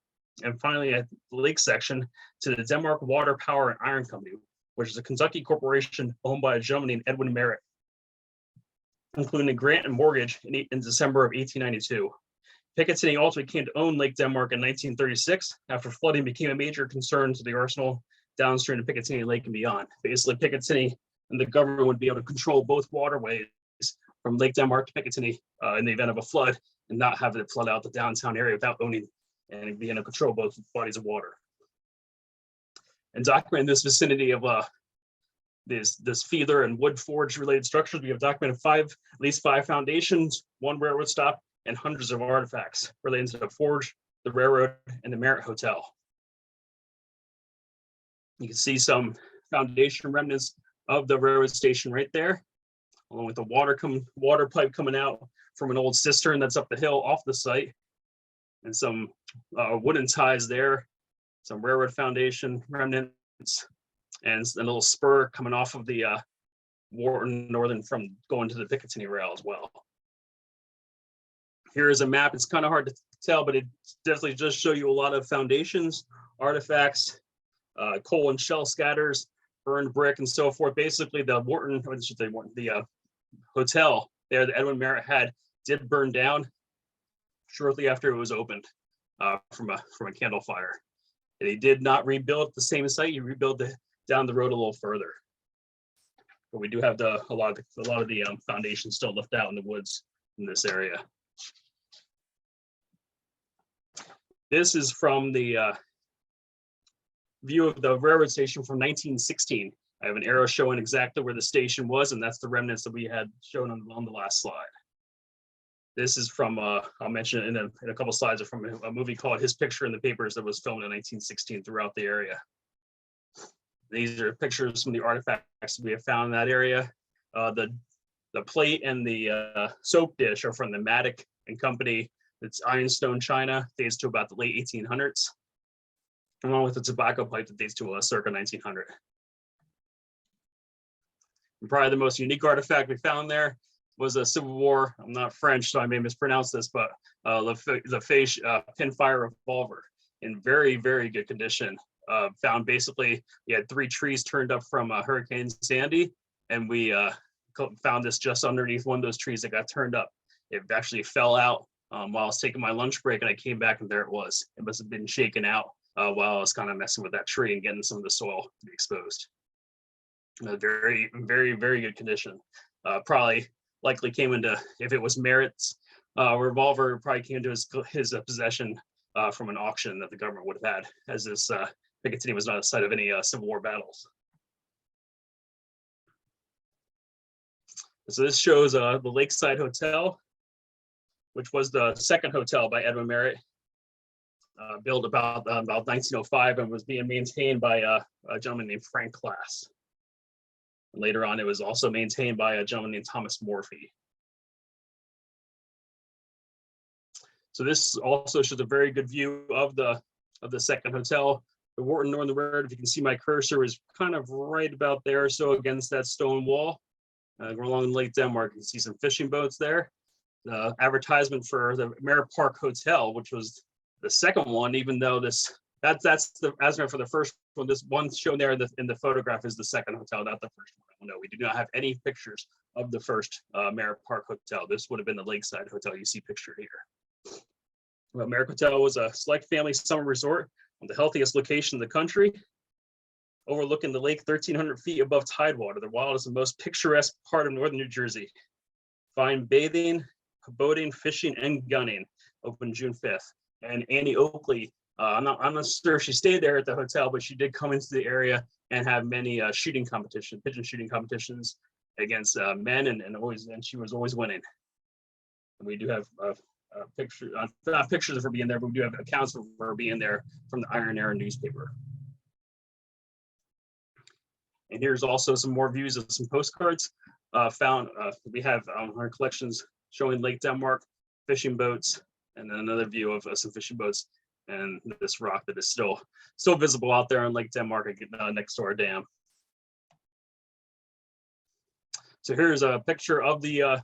and finally at the lake section to the Denmark Water, Power, and Iron Company, which is a Kentucky corporation owned by a gentleman named Edwin Merritt, including a grant and mortgage in December of 1892. Picatinny ultimately came to own Lake Denmark in 1936 after flooding became a major concern to the arsenal downstream of Picatinny Lake and beyond. Basically, Picatinny and the government would be able to control both waterways from Lake Denmark to Picatinny in the event of a flood, and not have it flood out the downtown area without owning and being able to control both bodies of water. And documenting this vicinity of this feeder and wood forge related structures, we have documented at least five foundations, 1 railroad stop, and hundreds of artifacts relating to the forge, the railroad, and the Merritt Hotel. You can see some foundation remnants of the railroad station right there, along with the water pipe coming out from an old cistern that's up the hill off the site, and some wooden ties there, some railroad foundation remnants, and a little spur coming off of the Wharton Northern from going to the Picatinny rail as well. Here is a map. It's kind of hard to tell, but it definitely does show you a lot of foundations, artifacts, coal and shell scatters, burned brick, and so forth. Basically, the Wharton, the hotel there that Edwin Merritt had did burn down shortly after it was opened from a candle fire. And he did not rebuild the same site. He rebuilt down the road a little further. But we do have a lot of the foundations still left out in the woods in this area. This is from the view of the railroad station from 1916. I have an arrow showing exactly where the station was, and that's the remnants that we had shown on the last slide. This is from, I'll mention it in a couple slides, from a movie called His Picture in the Papers that was filmed in 1916 throughout the area. These are pictures from the artifacts we have found in that area. The plate and the soap dish are from the Maddock and Company. It's ironstone china, dates to about the late 1800s, along with the tobacco pipe that dates to circa 1900. And probably the most unique artifact we found there was a Civil War, I'm not French, so I may mispronounce this, but Lafayette pinfire revolver in very, very good condition. Found basically, we had 3 trees turned up from Hurricane Sandy, and we found this just underneath one of those trees that got turned up. It actually fell out while I was taking my lunch break, and I came back and there it was. It must have been shaken out while I was kind of messing with that tree and getting some of the soil to be exposed. Very, very, very good condition. Probably likely came into, if it was Merritt's revolver, probably came into his possession from an auction that the government would have had, as this Picatinny was not a site of any Civil War battles. So this shows the Lakeside Hotel, which was the second hotel by Edwin Merritt, built about 1905, and was being maintained by a gentleman named Frank Class. And later on, it was also maintained by a gentleman named Thomas Morphy. So this also shows a very good view of the second hotel. The Wharton Northern Road, if you can see my cursor, is kind of right about there, so against that stone wall. Going along Lake Denmark, you can see some fishing boats there. The advertisement for the Merritt Park Hotel, which was the second one, even though that's the advertisement for the first one. This one shown there in the photograph is the second hotel, not the first one. No, we do not have any pictures of the first Merritt Park Hotel. This would have been the Lakeside Hotel you see pictured here. Well, Merritt Hotel was a select family summer resort on the healthiest location in the country, overlooking the lake 1,300 feet above tidewater, the wildest and most picturesque part of northern New Jersey. Fine bathing, boating, fishing, and gunning. Opened June 5th. And Annie Oakley, I'm not sure if she stayed there at the hotel, but she did come into the area and have many pigeon shooting competitions against men, and she was always winning. And we do have not pictures of her being there, but we do have accounts of her being there from the Iron Era newspaper. And here's also some more views of some postcards found. We have our collections showing Lake Denmark, fishing boats, and then another view of some fishing boats and this rock that is still visible out there on Lake Denmark next to our dam. So here's a picture of the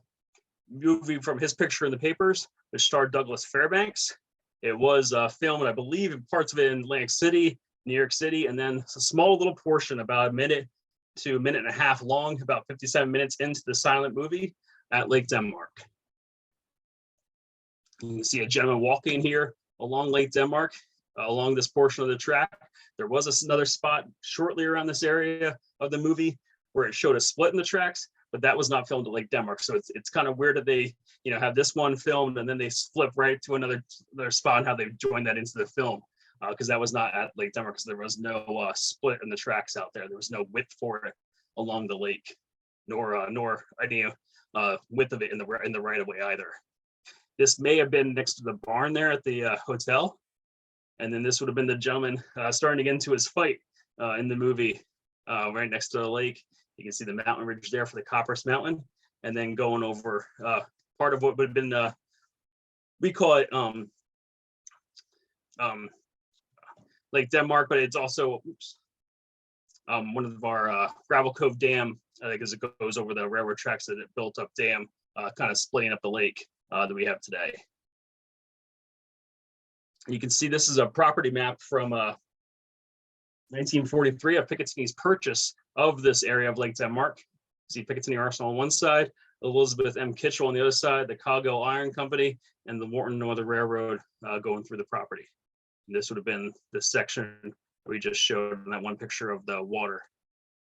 movie from His Picture in the Papers, which starred Douglas Fairbanks. It was filmed, I believe, in parts of it in Atlantic City, New York City, and then a small little portion, about a minute to a minute and a half long, about 57 minutes into the silent movie at Lake Denmark. You can see a gentleman walking here along Lake Denmark, along this portion of the track. There was another spot shortly around this area of the movie where it showed a split in the tracks, but that was not filmed at Lake Denmark. So it's kind of weird that they, have this one filmed and then they flip right to another spot and how they joined that into the film, because that was not at Lake Denmark, because there was no split in the tracks out there. There was no width for it along the lake, nor any width of it in the right of way either. This may have been next to the barn there at the hotel, and then this would have been the gentleman starting to get into his fight in the movie right next to the lake. You can see the mountain ridge there for the Copper's Mountain, and then going over part of what would have been, we call it Lake Denmark, but it's also one of our Gravel Cove Dam, I think, as it goes over the railroad tracks that it built up dam, kind of splitting up the lake that we have today. You can see this is a property map from 1943 of Picatinny's purchase of this area of Lake Denmark. See Picatinny Arsenal on one side, Elizabeth M. Kitchell on the other side, the Coghill Iron Company, and the Wharton Northern Railroad going through the property. And this would have been the section we just showed in that one picture of the water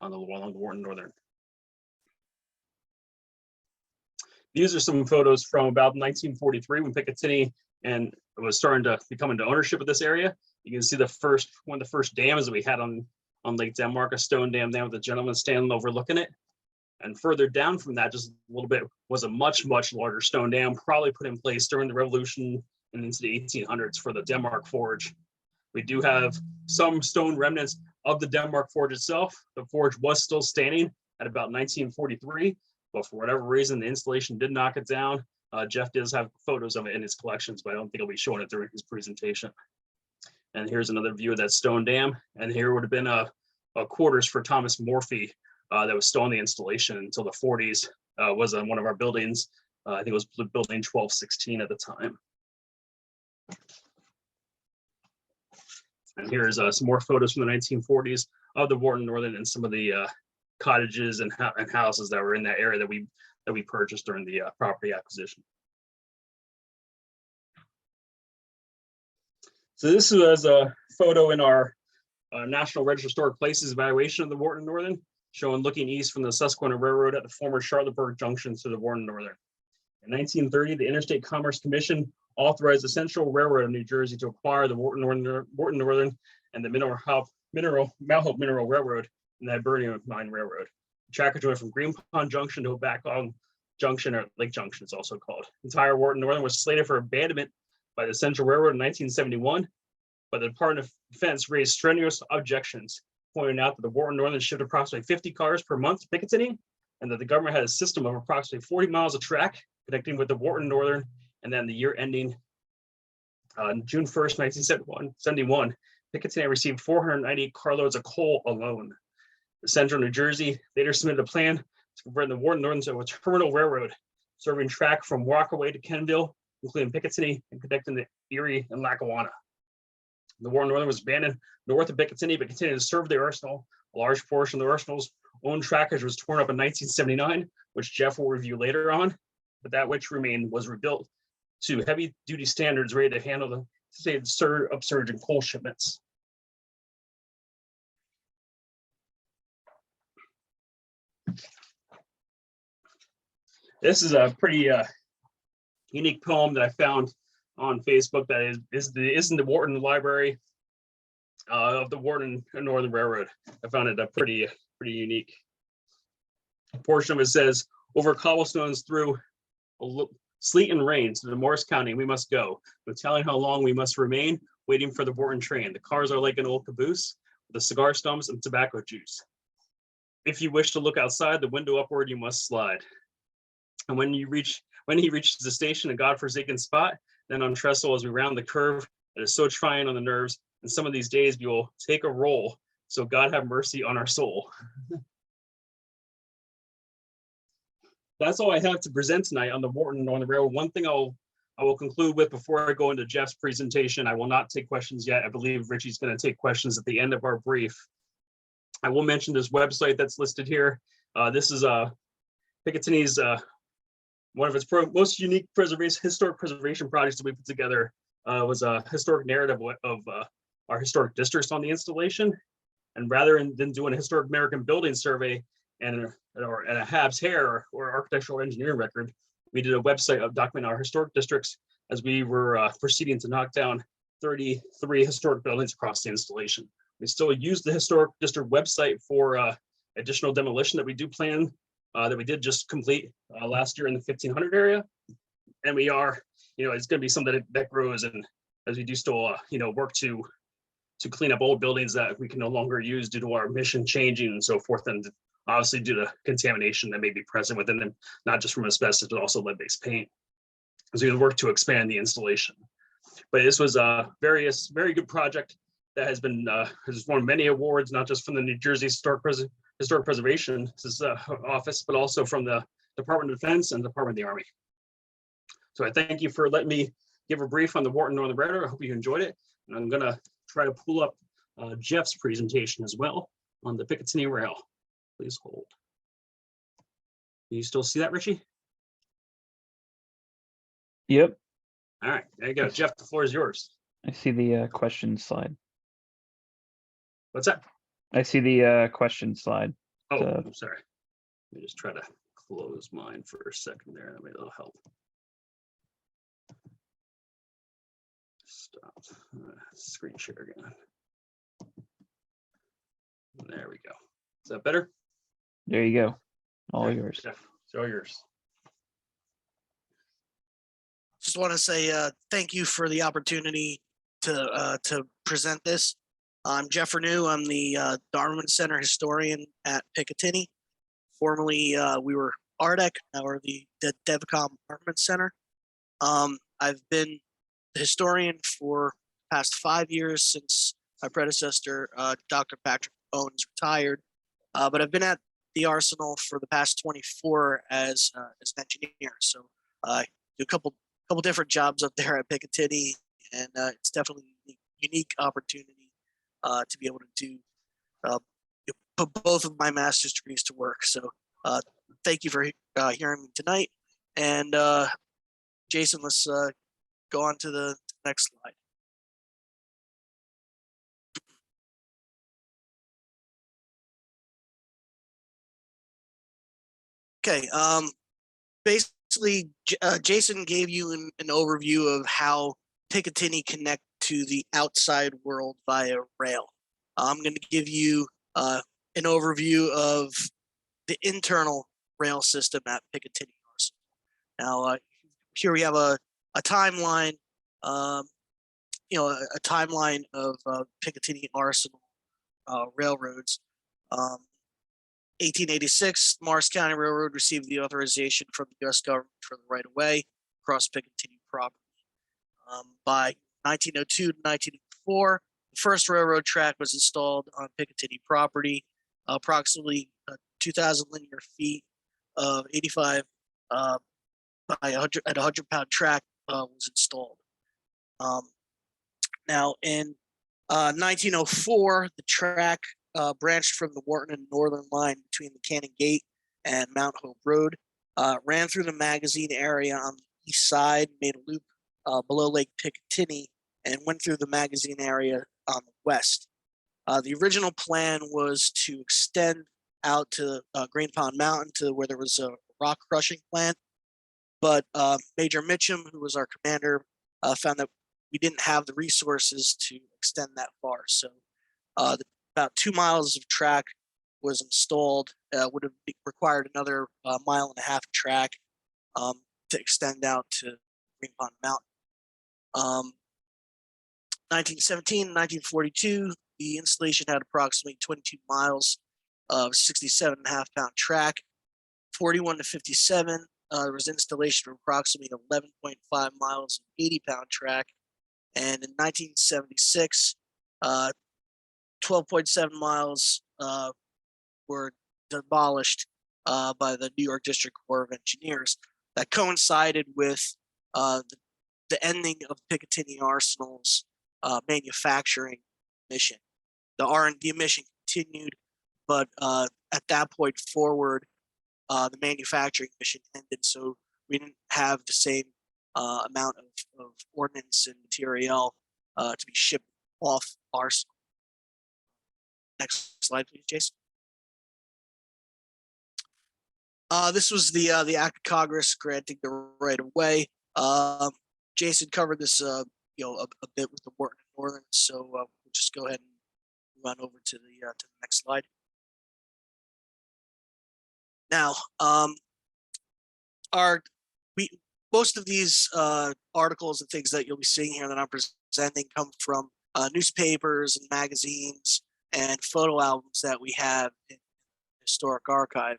on the along the Wharton Northern. These are some photos from about 1943 when Picatinny and was starting to become into ownership of this area. You can see the first one of the first dams that we had on Lake Denmark, a stone dam there with a gentleman standing overlooking it. And further down from that, just a little bit, was a much larger stone dam, probably put in place during the Revolution and into the 1800s for the Denmark Forge. We do have some stone remnants of the Denmark Forge itself. The forge was still standing at about 1943, but for whatever reason, the installation did knock it down. Jeff does have photos of it in his collections, but I don't think he'll be showing it during his presentation. And here's another view of that stone dam. And here would have been a quarters for Thomas Morphy that was still on the installation until the 40s. Was on one of our buildings. I think it was building 1216 at the time. And here's some more photos from the 1940s of the Wharton Northern and some of the cottages and houses that were in that area that we purchased during the property acquisition. So this was a photo in our National Register of Historic Places evaluation of the Wharton Northern, showing looking east from the Susquehanna Railroad at the former Charlottesburg Junction to the Wharton Northern. In 1930, the Interstate Commerce Commission authorized the Central Railroad of New Jersey to acquire the Wharton Northern and the Mount Hope Mineral Railroad and the Hibernian Mine Railroad. The trackage went from Green Pond Junction to Backong Junction, or Lake Junction, it's also called. The entire Wharton Northern was slated for abandonment by the Central Railroad in 1971, but the Department of Defense raised strenuous objections, pointing out that the Wharton Northern shipped approximately 50 cars per month to Picatinny, and that the government had a system of approximately 40 miles of track connecting with the Wharton Northern, and then the year ending June 1st, 1971, Picatinny received 498 carloads of coal alone. The Central New Jersey later submitted a plan to convert the Wharton Northern to a terminal railroad, serving track from Rockaway to Kenville, including Picatinny and connecting to Erie and Lackawanna. The Wharton Northern was abandoned north of Picatinny, but continued to serve the arsenal. A large portion of the arsenal's own trackage was torn up in 1979, which Jeff will review later on, but that which remained was rebuilt to heavy-duty standards ready to handle the upsurge in coal shipments. This is a pretty unique poem that I found on Facebook that is in the Wharton Library of the Wharton Northern Railroad. I found it pretty unique. A portion of it says, "Over cobblestones through sleet and rain to the Morris County we must go, no telling how long we must remain, waiting for the Wharton train. The cars are like an old caboose with the cigar stumps and tobacco juice. If you wish to look outside, the window upward you must slide. And when he reaches the station, a godforsaken spot, then on trestle as we round the curve that is so trying on the nerves, and some of these days we will take a roll, so God have mercy on our soul." That's all I have to present tonight on the Wharton Northern Railroad. One thing I will conclude with before I go into Jeff's presentation. I will not take questions yet. I believe Richie's going to take questions at the end of our brief. I will mention this website that's listed here. This is Picatinny's one of its most unique historic preservation projects that we put together. Was a historic narrative of our historic districts on the installation. And rather than doing a historic American building survey and a Habs hair or architectural engineering record, we did a website of documenting our historic districts as we were proceeding to knock down 33 historic buildings across the installation. We still use the historic district website for additional demolition that we do plan, that we did just complete last year in the 1500 area. And we are, it's going to be something that grows, and as we do still, work to clean up old buildings that we can no longer use due to our mission changing and so forth, and obviously due to contamination that may be present within them, not just from asbestos, but also lead-based paint. So we worked to expand the installation. But this was a very good project that has won many awards, not just from the New Jersey Historic Preservation Office, but also from the Department of Defense and Department of the Army. So I thank you for letting me give a brief on the Wharton Northern Railroad. I hope you enjoyed it. And I'm gonna try to pull up Jeff's presentation as well on the Picatinny rail. Please hold. Can you still see that, Richie? Yep, All right, there you go. Jeff, the floor is yours. I see the question slide. What's that? I see the question slide. Oh, So- I'm sorry. Let me just try to close mine for a second there. Maybe that'll help. Stop. Screen share again. There we go. Is that better? There you go. All Okay, yours. Jeff, it's all yours. Just want to say thank you for the opportunity to present this. I'm Jeff Renew. I'm the Armament Center historian at Picatinny. Formerly, we were ARDEC, now we're the DevCom Armament Center. I've been the historian for the past 5 years since my predecessor, Dr. Patrick Owens, retired. But I've been at the Arsenal for the past 24 as an engineer. So I do a couple different jobs up there at Picatinny, and it's definitely a unique opportunity to be able to do put both of my master's degrees to work. So thank you for hearing me tonight. And Jason, let's go on to the next slide. Okay, basically, Jason gave you an overview of how Picatinny connect to the outside world via rail. I'm going to give you an overview of the internal rail system at Picatinny Arsenal. Now, here we have a timeline, a timeline of Picatinny Arsenal railroads. 1886, Morris County Railroad received the authorization from the U.S. government for the right-of-way across Picatinny property. By 1902 to 1904, the first railroad track was installed on Picatinny property. Approximately 2,000 linear feet of 85 by 100 at 100-pound track was installed. Now, in 1904, the track branched from the Wharton and Northern line between the Cannon Gate and Mount Hope Road, ran through the magazine area on the east side, made a loop below Lake Picatinny, and went through the magazine area on the west. The original plan was to extend out to Green Pond Mountain to where there was a rock crushing plant, but Major Mitchum, who was our commander, found that we didn't have the resources to extend that far. So about 2 miles of track was installed, would have required another mile and a half track to extend out to Green Pond Mountain. 1917, 1942, the installation had approximately 22 miles of 67.5-pound track. 41 to 57, there was installation of approximately 11.5 miles of 80-pound track. And in 1976, 12.7 miles were demolished by the New York District Corps of Engineers. That coincided with the ending of Picatinny Arsenal's manufacturing mission. The R&D mission continued, but at that point forward, the manufacturing mission ended, so we didn't have the same amount of ordnance and material to be shipped off Arsenal. Next slide, please, Jason. This was the Act of Congress granting the right of way. Jason covered this, a bit with the Wharton and Northern, so we'll just go ahead and move on over to the next slide. Now, most of these articles and things that you'll be seeing here that I'm presenting come from newspapers and magazines and photo albums that we have in the Historic Archive.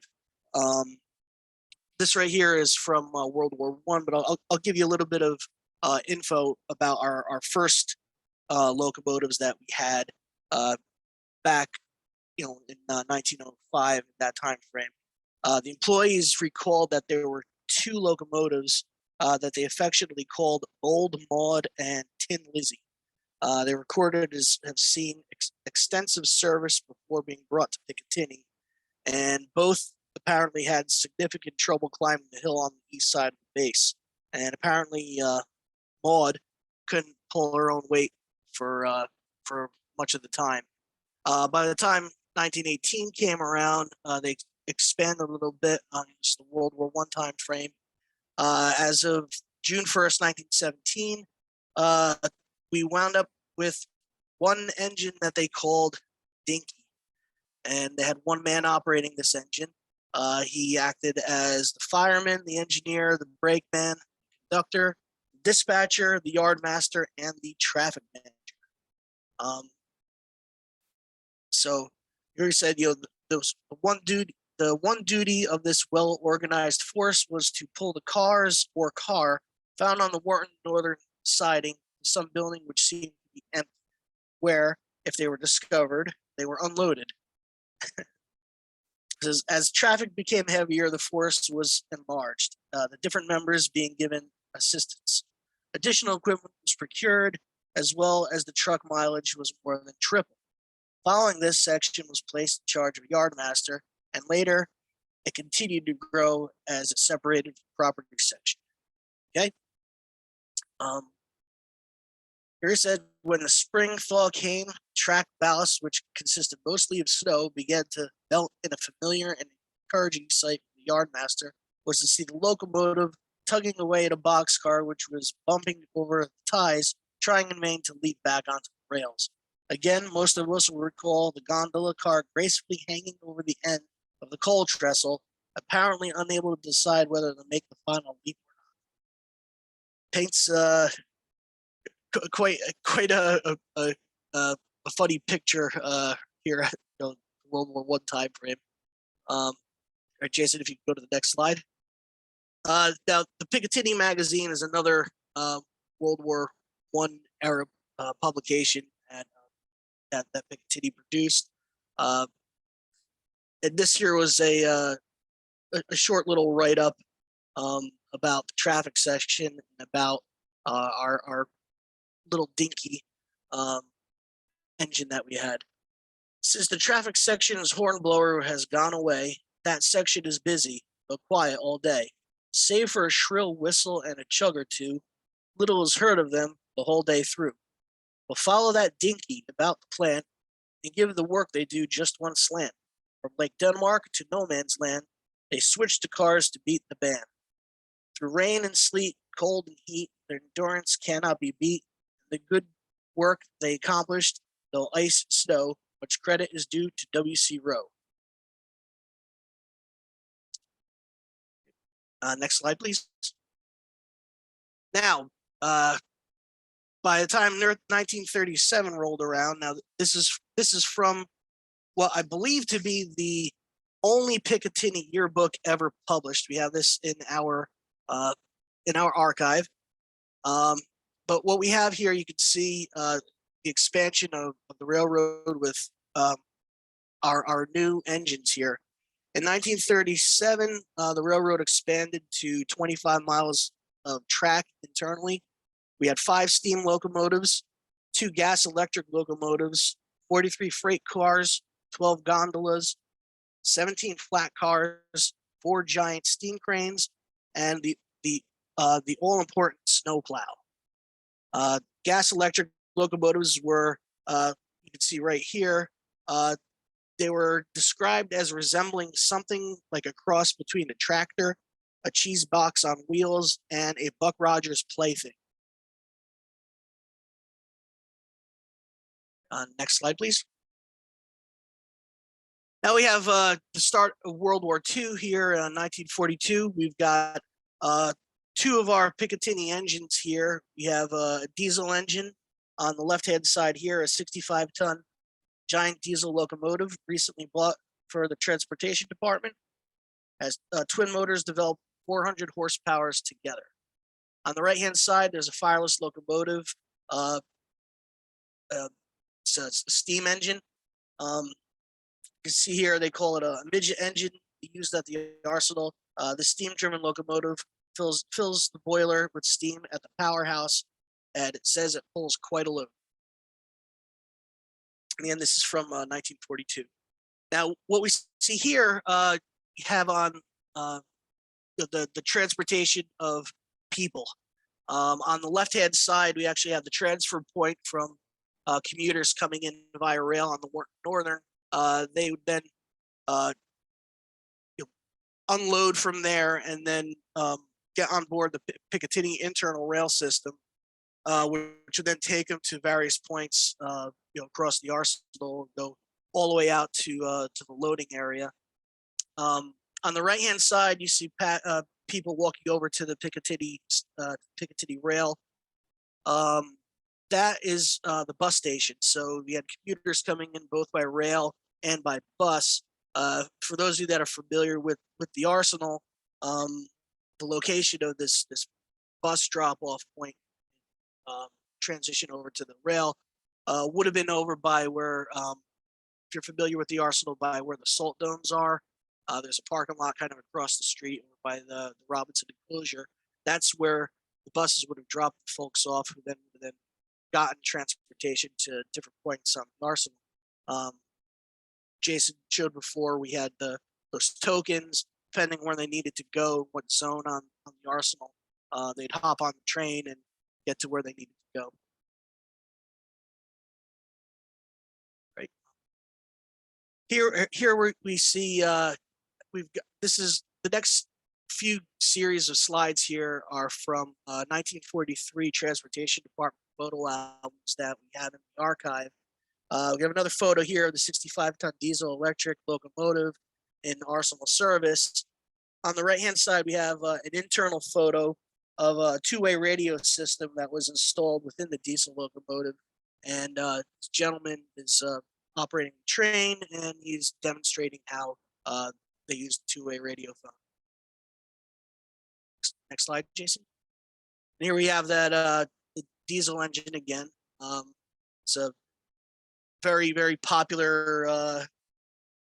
This right here is from World War I, but I'll give you a little bit of info about our first locomotives that we had back, in 1905, that time frame. The employees recalled that there were two locomotives that they affectionately called Old Maud and Tin Lizzie. They recorded as have seen extensive service before being brought to Picatinny, and both apparently had significant trouble climbing the hill on the east side of the base. And apparently, Maud couldn't pull her own weight for much of the time. By the time 1918 came around, they expanded a little bit on the World War I time frame. As of June 1st, 1917, we wound up with one engine that they called Dinky, and they had one man operating this engine. He acted as the fireman, the engineer, the brakeman, conductor, dispatcher, the yard master, and the traffic manager. So here he said, there was one duty. The one duty of this well-organized force was to pull the cars or car found on the Wharton northern siding of some building which seemed to be empty, where, if they were discovered, they were unloaded. As traffic became heavier, the force was enlarged, the different members being given assistance. Additional equipment was procured, as well as the truck mileage was more than triple. Following this, section was placed in charge of a yard master, and later it continued to grow as it separated from property section. Okay. Here it said, when the spring thaw came, track ballast, which consisted mostly of snow, began to melt in a familiar and encouraging sight for the yard master was to see the locomotive tugging away at a boxcar which was bumping over the ties, trying in vain to leap back onto the rails. Again, most of us will recall the gondola car gracefully hanging over the end of the coal trestle, apparently unable to decide whether to make the final leap or not. Paints quite a funny picture here at World War I time frame. All right, Jason, if you could go to the next slide. Now, the Picatinny magazine is another World War I era publication that Picatinny produced. And this here was a short little write-up about the traffic section and about our little dinky engine that we had. Since the traffic section's hornblower has gone away, that section is busy but quiet all day. Save for a shrill whistle and a chug or two, little is heard of them the whole day through. We'll follow that dinky about the plant and give the work they do just one slant. From Lake Denmark to no man's land, they switch to cars to beat the band. Through rain and sleet, cold and heat, their endurance cannot be beat. The good work they accomplished, though ice and snow, much credit is due to W.C. Rowe. Next slide, please. Now, by the time 1937 rolled around, now this is from what I believe to be the only Picatinny yearbook ever published. We have this in our archive. But what we have here, you can see the expansion of the railroad with our new engines here. In 1937, the railroad expanded to 25 miles of track internally. We had 5 steam locomotives, 2 gas electric locomotives, 43 freight cars, 12 gondolas, 17 flat cars, 4 giant steam cranes, and the all-important snowplow. Gas electric locomotives were, you can see right here, they were described as resembling something like a cross between a tractor, a cheese box on wheels, and a Buck Rogers plaything. Next slide, please. Now we have the start of World War II here in 1942. We've got 2 of our Picatinny engines here. We have a diesel engine on the left-hand side here, a 65-ton giant diesel locomotive recently bought for the transportation department. As twin motors develop 400 horsepower together. On the right-hand side, there's a fireless locomotive. It's a steam engine. You can see here they call it a midget engine used at the arsenal. The steam-driven locomotive fills the boiler with steam at the powerhouse, and it says it pulls quite a load. And this is from 1942. Now, what we see here, we have on the transportation of people. On the left-hand side, we actually have the transfer point from commuters coming in via rail on the northern. They would then unload from there and then get on board the Picatinny internal rail system, which would then take them to various points, across the arsenal, go all the way out to the loading area. On the right-hand side, you see people walking over to the Picatinny rail. That is the bus station. So we had commuters coming in both by rail and by bus. For those of you that are familiar with the arsenal, the location of this bus drop-off point, transition over to the rail, would have been over by where, if you're familiar with the arsenal, by where the salt domes are. There's a parking lot kind of across the street by the Robinson enclosure. That's where the buses would have dropped the folks off, who then would have gotten transportation to different points on the arsenal. Jason showed before, we had those tokens, depending where they needed to go, what zone on the arsenal. They'd hop on the train and get to where they needed to go. Right. Here we see this is the next few series of slides here are from 1943 Transportation Department photo albums that we have in the archive. We have another photo here of the 65-ton diesel electric locomotive in arsenal service. On the right-hand side, we have an internal photo of a two-way radio system that was installed within the diesel locomotive. And this gentleman is operating the train, and he's demonstrating how they use the two-way radio phone. Next slide, Jason. And here we have that the diesel engine again. It's a very, very popular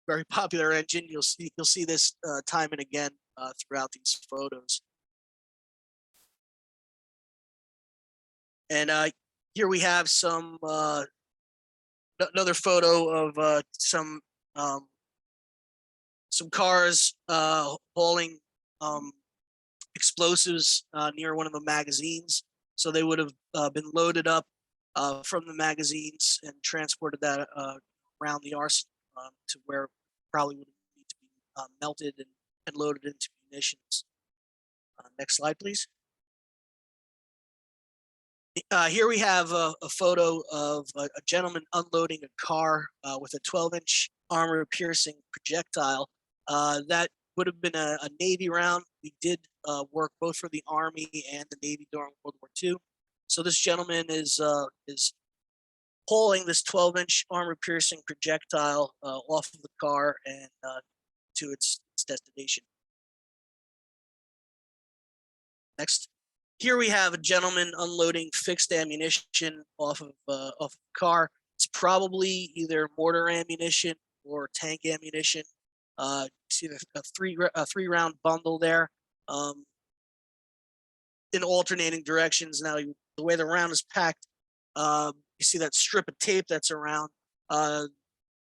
engine. You'll see this time and again throughout these photos. And here we have some another photo of some cars hauling explosives near one of the magazines. So they would have been loaded up from the magazines and transported that around the arsenal to where probably would need to be melted and loaded into munitions. Next slide, please. Here we have a photo of a gentleman unloading a car with a 12-inch armor-piercing projectile. That would have been a Navy round. We did work both for the Army and the Navy during World War II. So this gentleman is hauling this 12-inch armor-piercing projectile off of the car and to its destination. Next. Here we have a gentleman unloading fixed ammunition off of a car. It's probably either mortar ammunition or tank ammunition. You see a three round bundle there in alternating directions. Now, the way the round is packed, you see that strip of tape that's around. The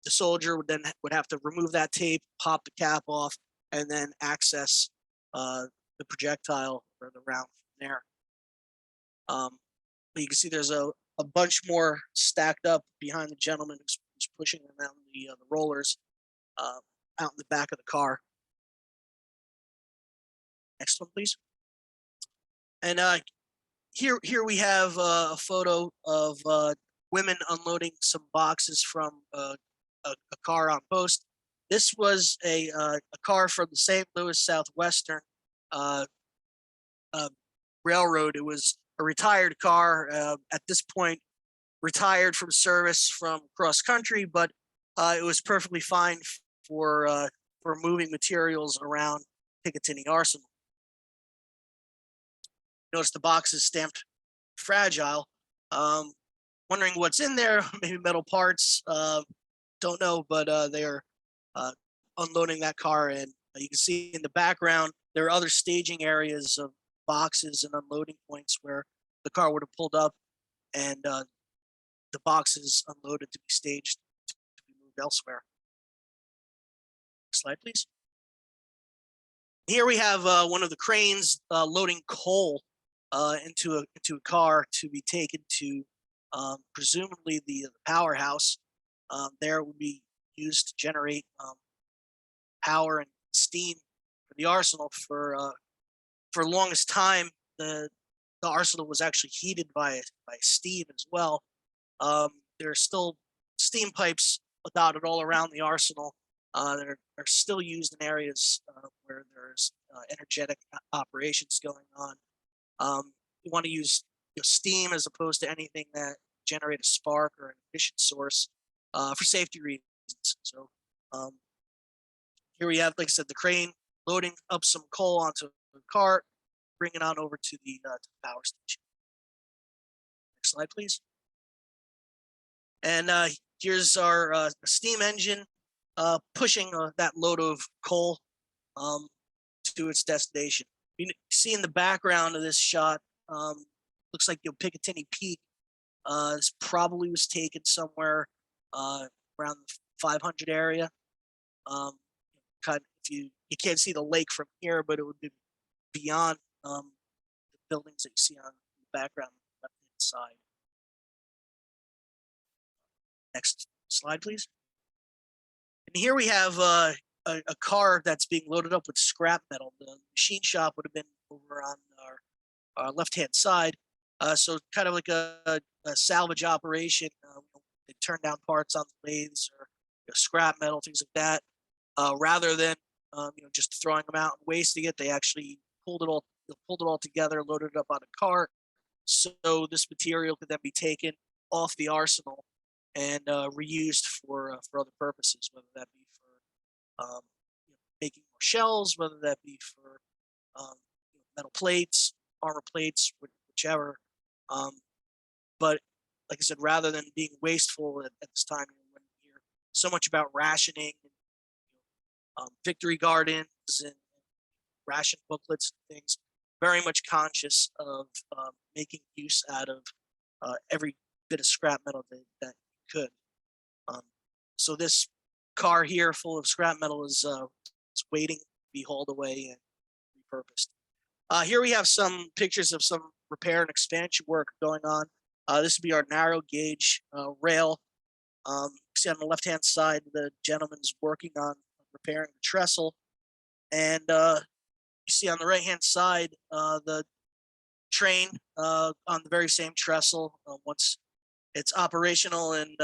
soldier would have to remove that tape, pop the cap off, and then access the projectile or the round from there. But you can see there's a bunch more stacked up behind the gentleman who's pushing around the rollers out in the back of the car. Next one, please. And here we have a photo of women unloading some boxes from a car on post. This was a car from the St. Louis Southwestern Railroad. It was a retired car at this point, retired from service from cross country, but it was perfectly fine for moving materials around Picatinny Arsenal. Notice the box is stamped fragile. Wondering what's in there, maybe metal parts. Don't know, but they are unloading that car, and you can see in the background there are other staging areas of boxes and unloading points where the car would have pulled up, and the boxes unloaded to be staged to be moved elsewhere. Next slide, please. Here we have one of the cranes loading coal into a car to be taken to presumably the powerhouse. There would be used to generate power and steam for the arsenal. For the longest time, the arsenal was actually heated by steam as well. There are still steam pipes dotted all around the arsenal that are still used in areas where there's energetic operations going on. You want to use steam as opposed to anything that generate a spark or an efficient source for safety reasons. So here we have, like I said, the crane loading up some coal onto the cart, bringing it on over to the power station. Next slide, please. And here's our steam engine pushing that load of coal to its destination. You see in the background of this shot, looks like Picatinny Peak. This probably was taken somewhere around the 500 area. Kind of, if you can't see the lake from here, but it would be beyond the buildings that you see on the background on the left-hand side. Next slide, please. And here we have a car that's being loaded up with scrap metal. The machine shop would have been over on our left-hand side. So kind of like a salvage operation. They turn down parts on the lathes or scrap metal, things like that. Rather than just throwing them out and wasting it, they actually pulled it all together, loaded it up on a cart. So this material could then be taken off the arsenal and reused for other purposes, whether that be for making more shells, whether that be for metal plates, armor plates, whichever. But like I said, rather than being wasteful at this time, when you hear so much about rationing, victory gardens and ration booklets and things, very much conscious of making use out of every bit of scrap metal that you could. So this car here full of scrap metal is waiting to be hauled away and repurposed. Here we have some pictures of some repair and expansion work going on. This would be our narrow gauge rail. You see on the left-hand side, the gentleman's working on repairing the trestle. And you see on the right-hand side, the train on the very same trestle once it's operational and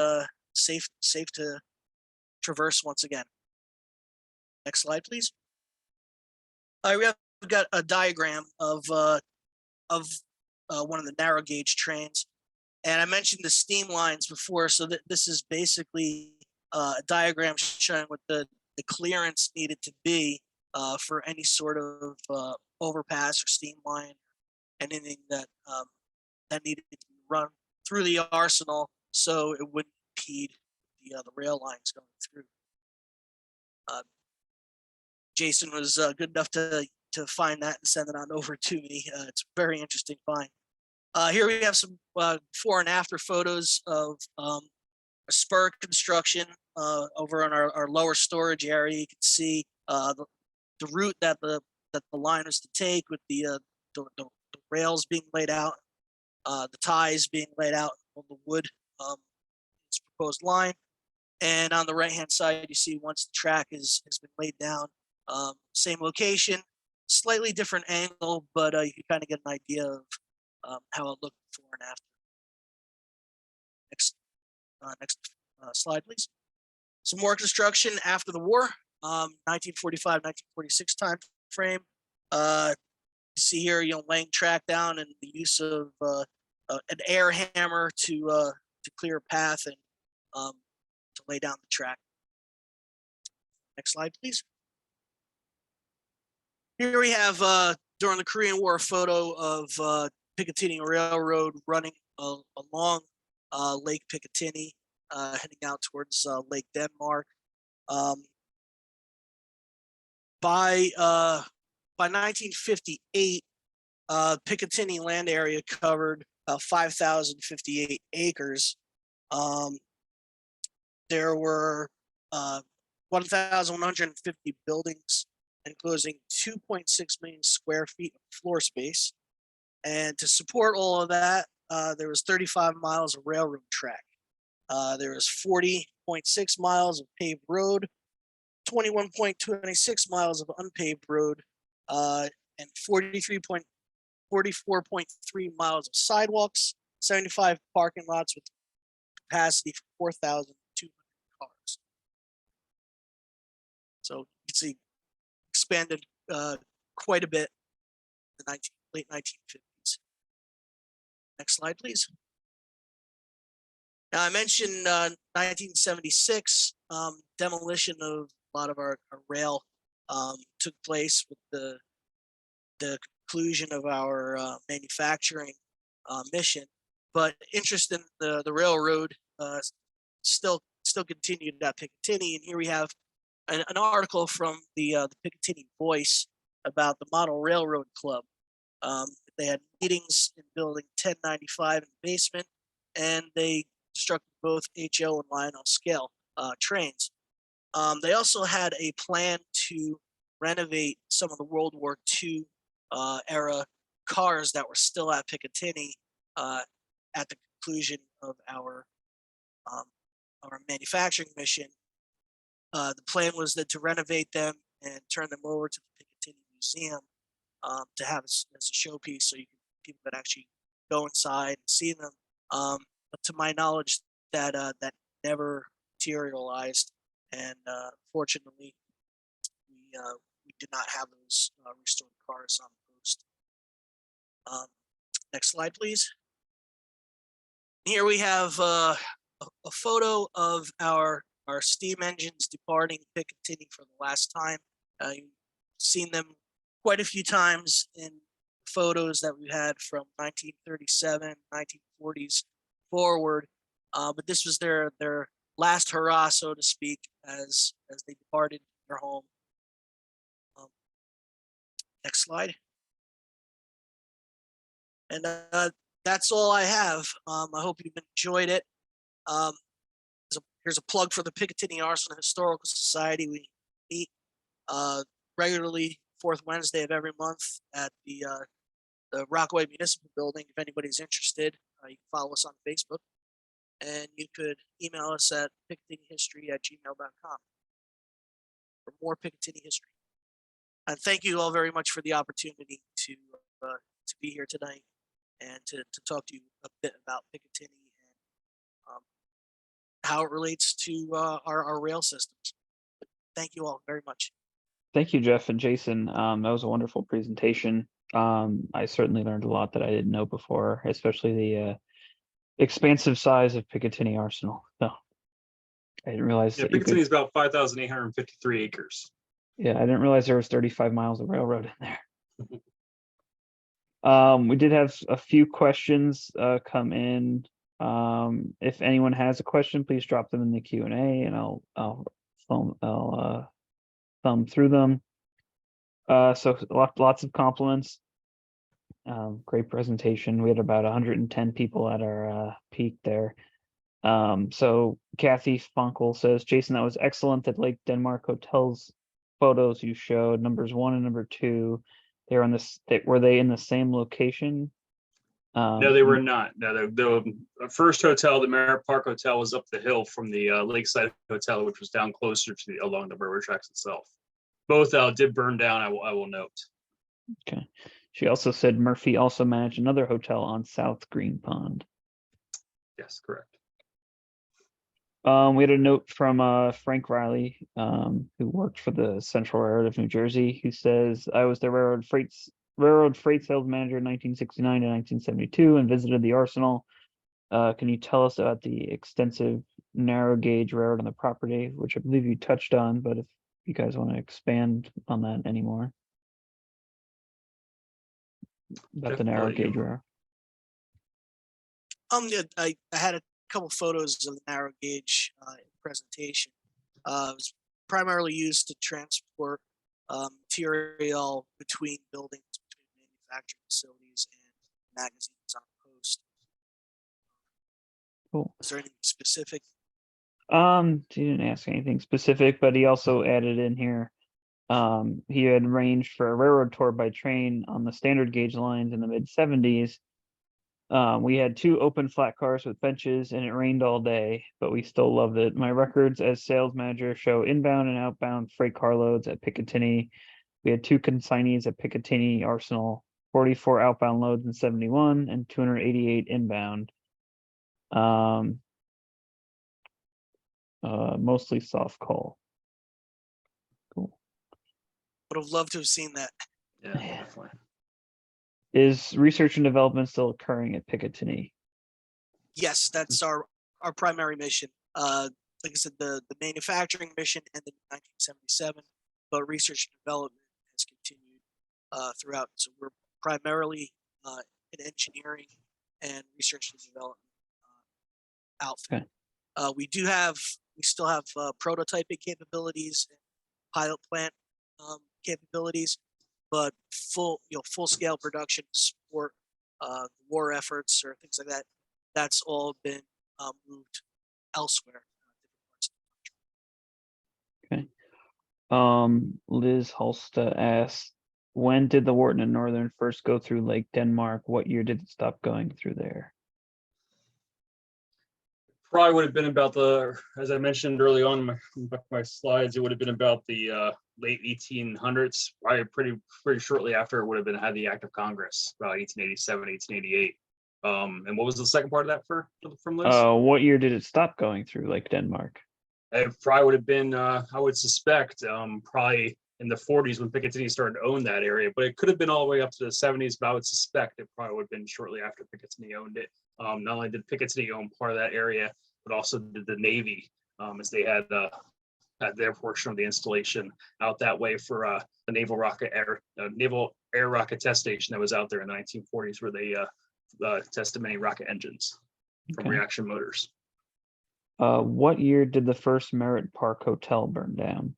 safe to traverse once again. Next slide, please. We've got a diagram of one of the narrow gauge trains. And I mentioned the steam lines before, so that this is basically a diagram showing what the clearance needed to be for any sort of overpass or steam line, anything that needed to be run through the arsenal, so it wouldn't impede the rail lines going through. Jason was good enough to find that and send it on over to me. It's a very interesting find. Here we have some before and after photos of a spur construction over on our lower storage area. You can see the route that the line is to take, with the rails being laid out, the ties being laid out on the wood, its proposed line. And on the right-hand side, you see once the track has been laid down, same location, slightly different angle, but you can kind of get an idea of how it looked before and after. Next slide, please. Some more construction after the war, 1945, 1946 time frame. You see here, laying track down and the use of an air hammer to clear a path and to lay down the track. Next slide, please. Here we have during the Korean War a photo of Picatinny Railroad running along Lake Picatinny, heading out towards Lake Denmark. By 1958, Picatinny land area covered 5,058 acres. There were 1,150 buildings enclosing 2.6 million square feet of floor space. And to support all of that, there was 35 miles of railroad track. There was 40.6 miles of paved road, 21.26 miles of unpaved road, and 44.3 miles of sidewalks, 75 parking lots with capacity for 4,200 cars. So you can see expanded quite a bit in the late 1950s. Next slide, please. Now I mentioned 1976, demolition of a lot of our rail took place with the conclusion of our manufacturing mission, but interest in the railroad still continued at Picatinny. And here we have an article from the Picatinny Voice about the Model Railroad Club. They had meetings in building 1095 in the basement, and they constructed both HO and Lionel scale trains. They also had a plan to renovate some of the World War II era cars that were still at Picatinny at the conclusion of our manufacturing mission. The plan was that to renovate them and turn them over to the Picatinny Museum to have as a showpiece, so people could actually go inside and see them. But to my knowledge, that never materialized, and fortunately, we did not have those restored cars on the post. Next slide, please. Here we have a photo of our steam engines departing Picatinny for the last time. You've seen them quite a few times in photos that we had from 1937, 1940s forward, but this was their last hurrah, so to speak, as they departed their home. Next slide. And that's all I have. I hope you've enjoyed it. Here's a plug for the Picatinny Arsenal Historical Society. We meet regularly fourth Wednesday of every month at the Rockaway Municipal Building. If anybody's interested, you can follow us on Facebook, and you could email us at picatinnyhistory@gmail.com for more Picatinny history. And thank you all very much for the opportunity to be here tonight and to talk to you a bit about Picatinny and how it relates to our rail systems. But thank you all very much. Thank you, Jeff and Jason. That was a wonderful presentation. I certainly learned a lot that I didn't know before, especially the expansive size of Picatinny Arsenal. So I didn't realize. Yeah, Picatinny is about 5,853 acres. Yeah, I didn't realize there was 35 miles of railroad in there. We did have a few questions come in. If anyone has a question, please drop them in the Q&A, and I'll thumb through them. So lots of compliments. Great presentation. We had about 110 people at our peak there. So Kathy Funkel says, Jason, that was excellent. That Lake Denmark Hotel's photos you showed, numbers 1 and number 2, they're on this. Were they in the same location? No, they were not. No, the first hotel, the Merritt Park Hotel, was up the hill from the Lakeside Hotel, which was down closer to along the railroad tracks itself. Both did burn down, I will note. Okay. She also said Murphy also managed another hotel on South Green Pond. Yes, correct. We had a note from Frank Riley, who worked for the Central Railroad of New Jersey, who says, I was the railroad freight sales manager in 1969 to 1972 and visited the arsenal. Can you tell us about the extensive narrow gauge railroad on the property, which I believe you touched on, but if you guys want to expand on that anymore. About Jeff, the I'll narrow let you. gauge rail. Yeah, I had a couple photos of the narrow gauge presentation. It was primarily used to transport material between buildings, between manufacturing facilities and magazines on post. Cool. Is there anything specific? He didn't ask anything specific, but he also added in here. He had arranged for a railroad tour by train on the standard gauge lines in the mid-70s. We had 2 open flat cars with benches and it rained all day, but we still loved it. My records as sales manager show inbound and outbound freight carloads at Picatinny. We had 2 consignees at Picatinny Arsenal, 44 outbound loads in 71 and 288 inbound. Mostly soft coal. Cool. Would have loved to have seen that. Yeah, definitely. Is research and development still occurring at Picatinny? Yes, that's our primary mission. Like I said, the manufacturing mission ended in 1977, but research and development has continued throughout. So we're primarily an engineering and research and development outfit. Okay. We still have prototyping capabilities and pilot plant capabilities, but full scale production to support war efforts or things like that. That's all been moved elsewhere. Okay. Liz Holsta asked, when did the Wharton and Northern first go through Lake Denmark? What year did it stop going through there? Probably would have been about as I mentioned early on in my slides, it would have been about the late 1800s, probably pretty shortly after it would have had the Act of Congress, about 1887, 1888. And what was the second part of that from Liz? What year did it stop going through Lake Denmark? It probably would have been, I would suspect, probably in the 40s when Picatinny started to own that area, but it could have been all the way up to the 70s, but I would suspect it probably would have been shortly after Picatinny owned it. Not only did Picatinny own part of that area, but also did the Navy, as they had their portion of the installation out that way for the Naval Air Rocket Test Station that was out there in the 1940s, where they tested many rocket engines from Okay. reaction motors. What year did the first Merritt Park Hotel burn down?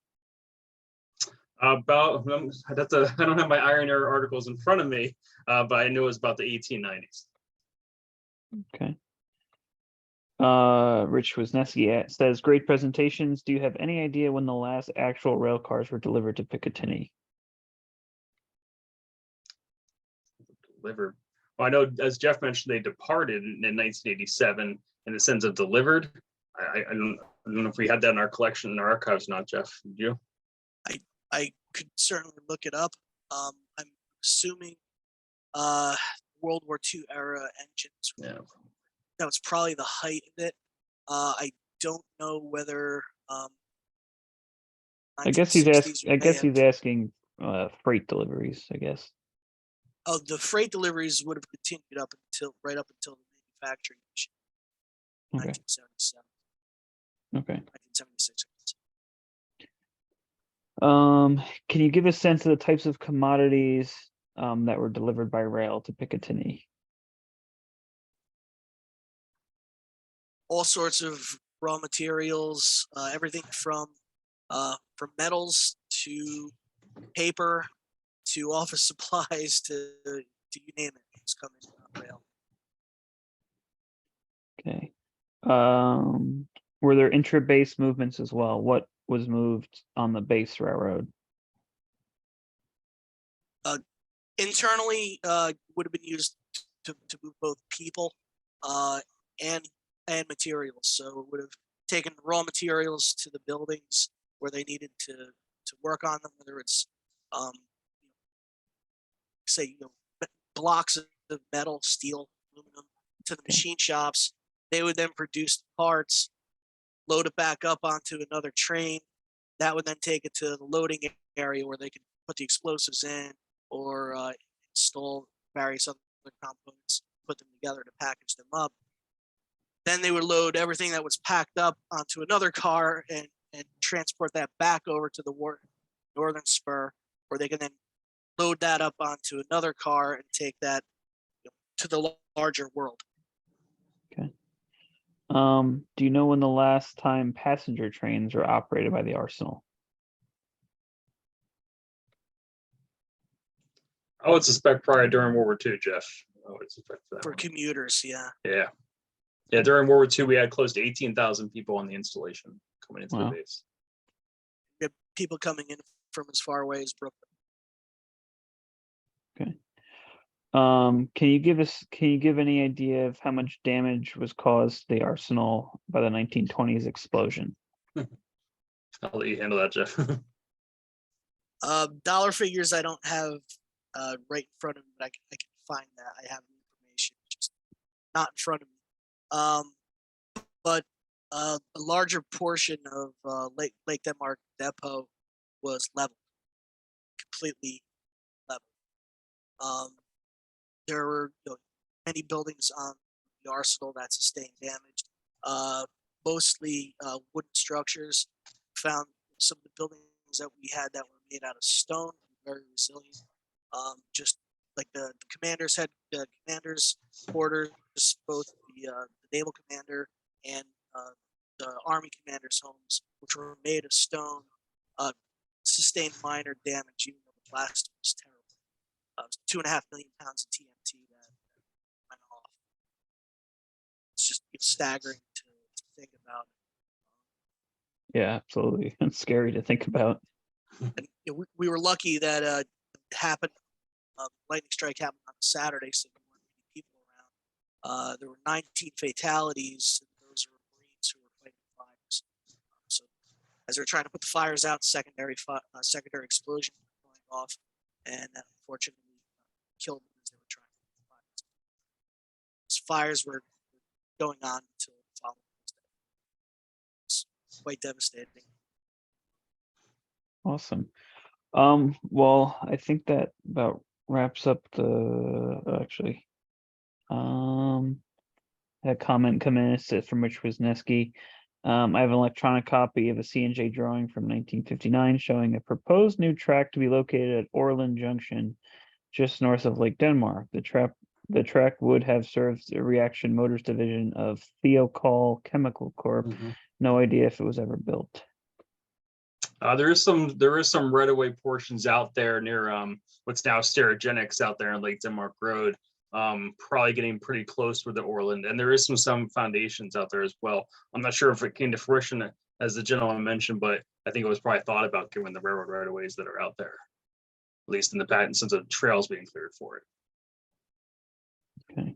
I don't have my Iron Air articles in front of me, but I knew it was about the 1890s. Okay. Rich Wisniewski says, great presentations. Do you have any idea when the last actual rail cars were delivered to Picatinny? Delivered. Well, I know, as Jeff mentioned, they departed in 1987 in the sense of delivered. I don't know if we had that in our collection in our archives, not Jeff. Did you? I could certainly look it up. I'm assuming World War II era engines. Yeah. That was probably the height of it. I don't know whether. I guess he's asking freight deliveries, I guess. Oh, the freight deliveries would have continued right up until the manufacturing mission. Okay. 1977. Okay. 1976. Can you give a sense of the types of commodities that were delivered by rail to Picatinny? All sorts of raw materials, everything from metals to paper to office supplies to you name it. It's coming on rail. Okay. Were there intra-base movements as well? What was moved on the base railroad? Internally, would have been used to move both people and materials. So it would have taken raw materials to the buildings where they needed to work on them, whether it's blocks of metal, steel, aluminum, to the machine shops. They would then produce the parts, load it back up onto another train. That would then take it to the loading area where they could put the explosives in or install various other components, put them together to package them up. Then they would load everything that was packed up onto another car and transport that back over to the northern spur, where they can then load that up onto another car and take that to the larger world. Do you know when the last time passenger trains were operated by the Arsenal? I would suspect probably during World War II, Jeff. I would suspect for that For one. commuters, yeah. Yeah. Yeah, during World War II, we had close to 18,000 people on the installation coming into Wow. the base. We had people coming in from as far away as Brooklyn. Can you give any idea of how much damage was caused to the Arsenal by the 1920s explosion? I'll let you handle that, Jeff. Dollar figures I don't have right in front of me, but I can find that. I have the information, just not in front of me. But a larger portion of Lake Denmark Depot was leveled, completely leveled. There were many buildings on the arsenal that sustained damage, mostly wooden structures. Found some of the buildings that we had that were made out of stone, very resilient. Just like the commanders had commanders' quarters, both the naval commander and the army commander's homes, which were made of stone, sustained minor damage, even though the blast was terrible. 2.5 million pounds of TNT that went off. It's staggering to think about. Yeah, absolutely. It's scary to think about. And we were lucky that it happened. Lightning strike happened on a Saturday, so there weren't many people around. There were 19 fatalities, and those were Marines who were fighting fires. So as they're trying to put the fires out, secondary explosion going off, and that unfortunately killed them as they were trying to put the fires out. Those fires were going on until the following day. It's quite devastating. Awesome. Well, I think that about wraps up that comment come in from Rich Wisniewski. I have an electronic copy of a C&J drawing from 1959 showing a proposed new track to be located at Orland Junction, just north of Lake Denmark. The track would have served the reaction motors division of Theocol Chemical Corp. No idea if it was ever built. There is some right-of-way portions out there near what's now Sterigenics out there on Lake Denmark Road. Probably getting pretty close with the Orland, and there is some foundations out there as well. I'm not sure if it came to fruition as the gentleman mentioned, but I think it was probably thought about given the railroad right-of-ways that are out there, at least in the patent sense of trails being cleared for it. Okay.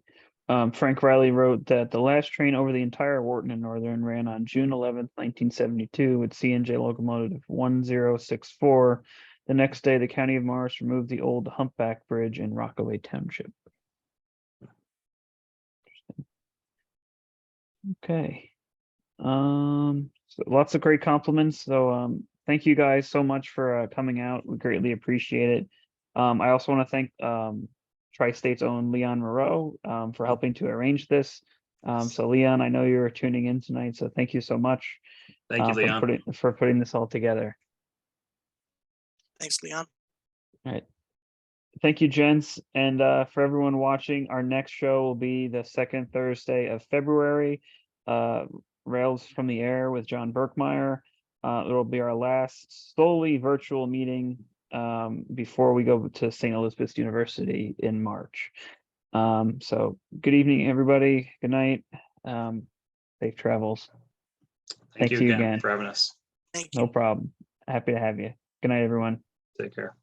Frank Riley wrote that the last train over the entire Wharton and Northern ran on June 11th, 1972 with C&J locomotive 1064. The next day, the County of Morris removed the old humpback bridge in Rockaway Township. Okay. So lots of great compliments. So thank you guys so much for coming out. We greatly appreciate it. I also want to thank Tri-State's own Leon Moreau for helping to arrange this. So Leon, I know you're tuning in tonight, so thank you so much. Thank you, Leon. For putting this all together. Thanks, Leon. All right. Thank you, gents. And for everyone watching, our next show will be the second Thursday of February. Rails from the Air with John Berkmeyer. It'll be our last solely virtual meeting before we go to St. Elizabeth's University in March. So good evening, everybody. Good night. Safe travels. Thank you again for having us. Thank you. No problem. Happy to have you. Good night, everyone. Take care.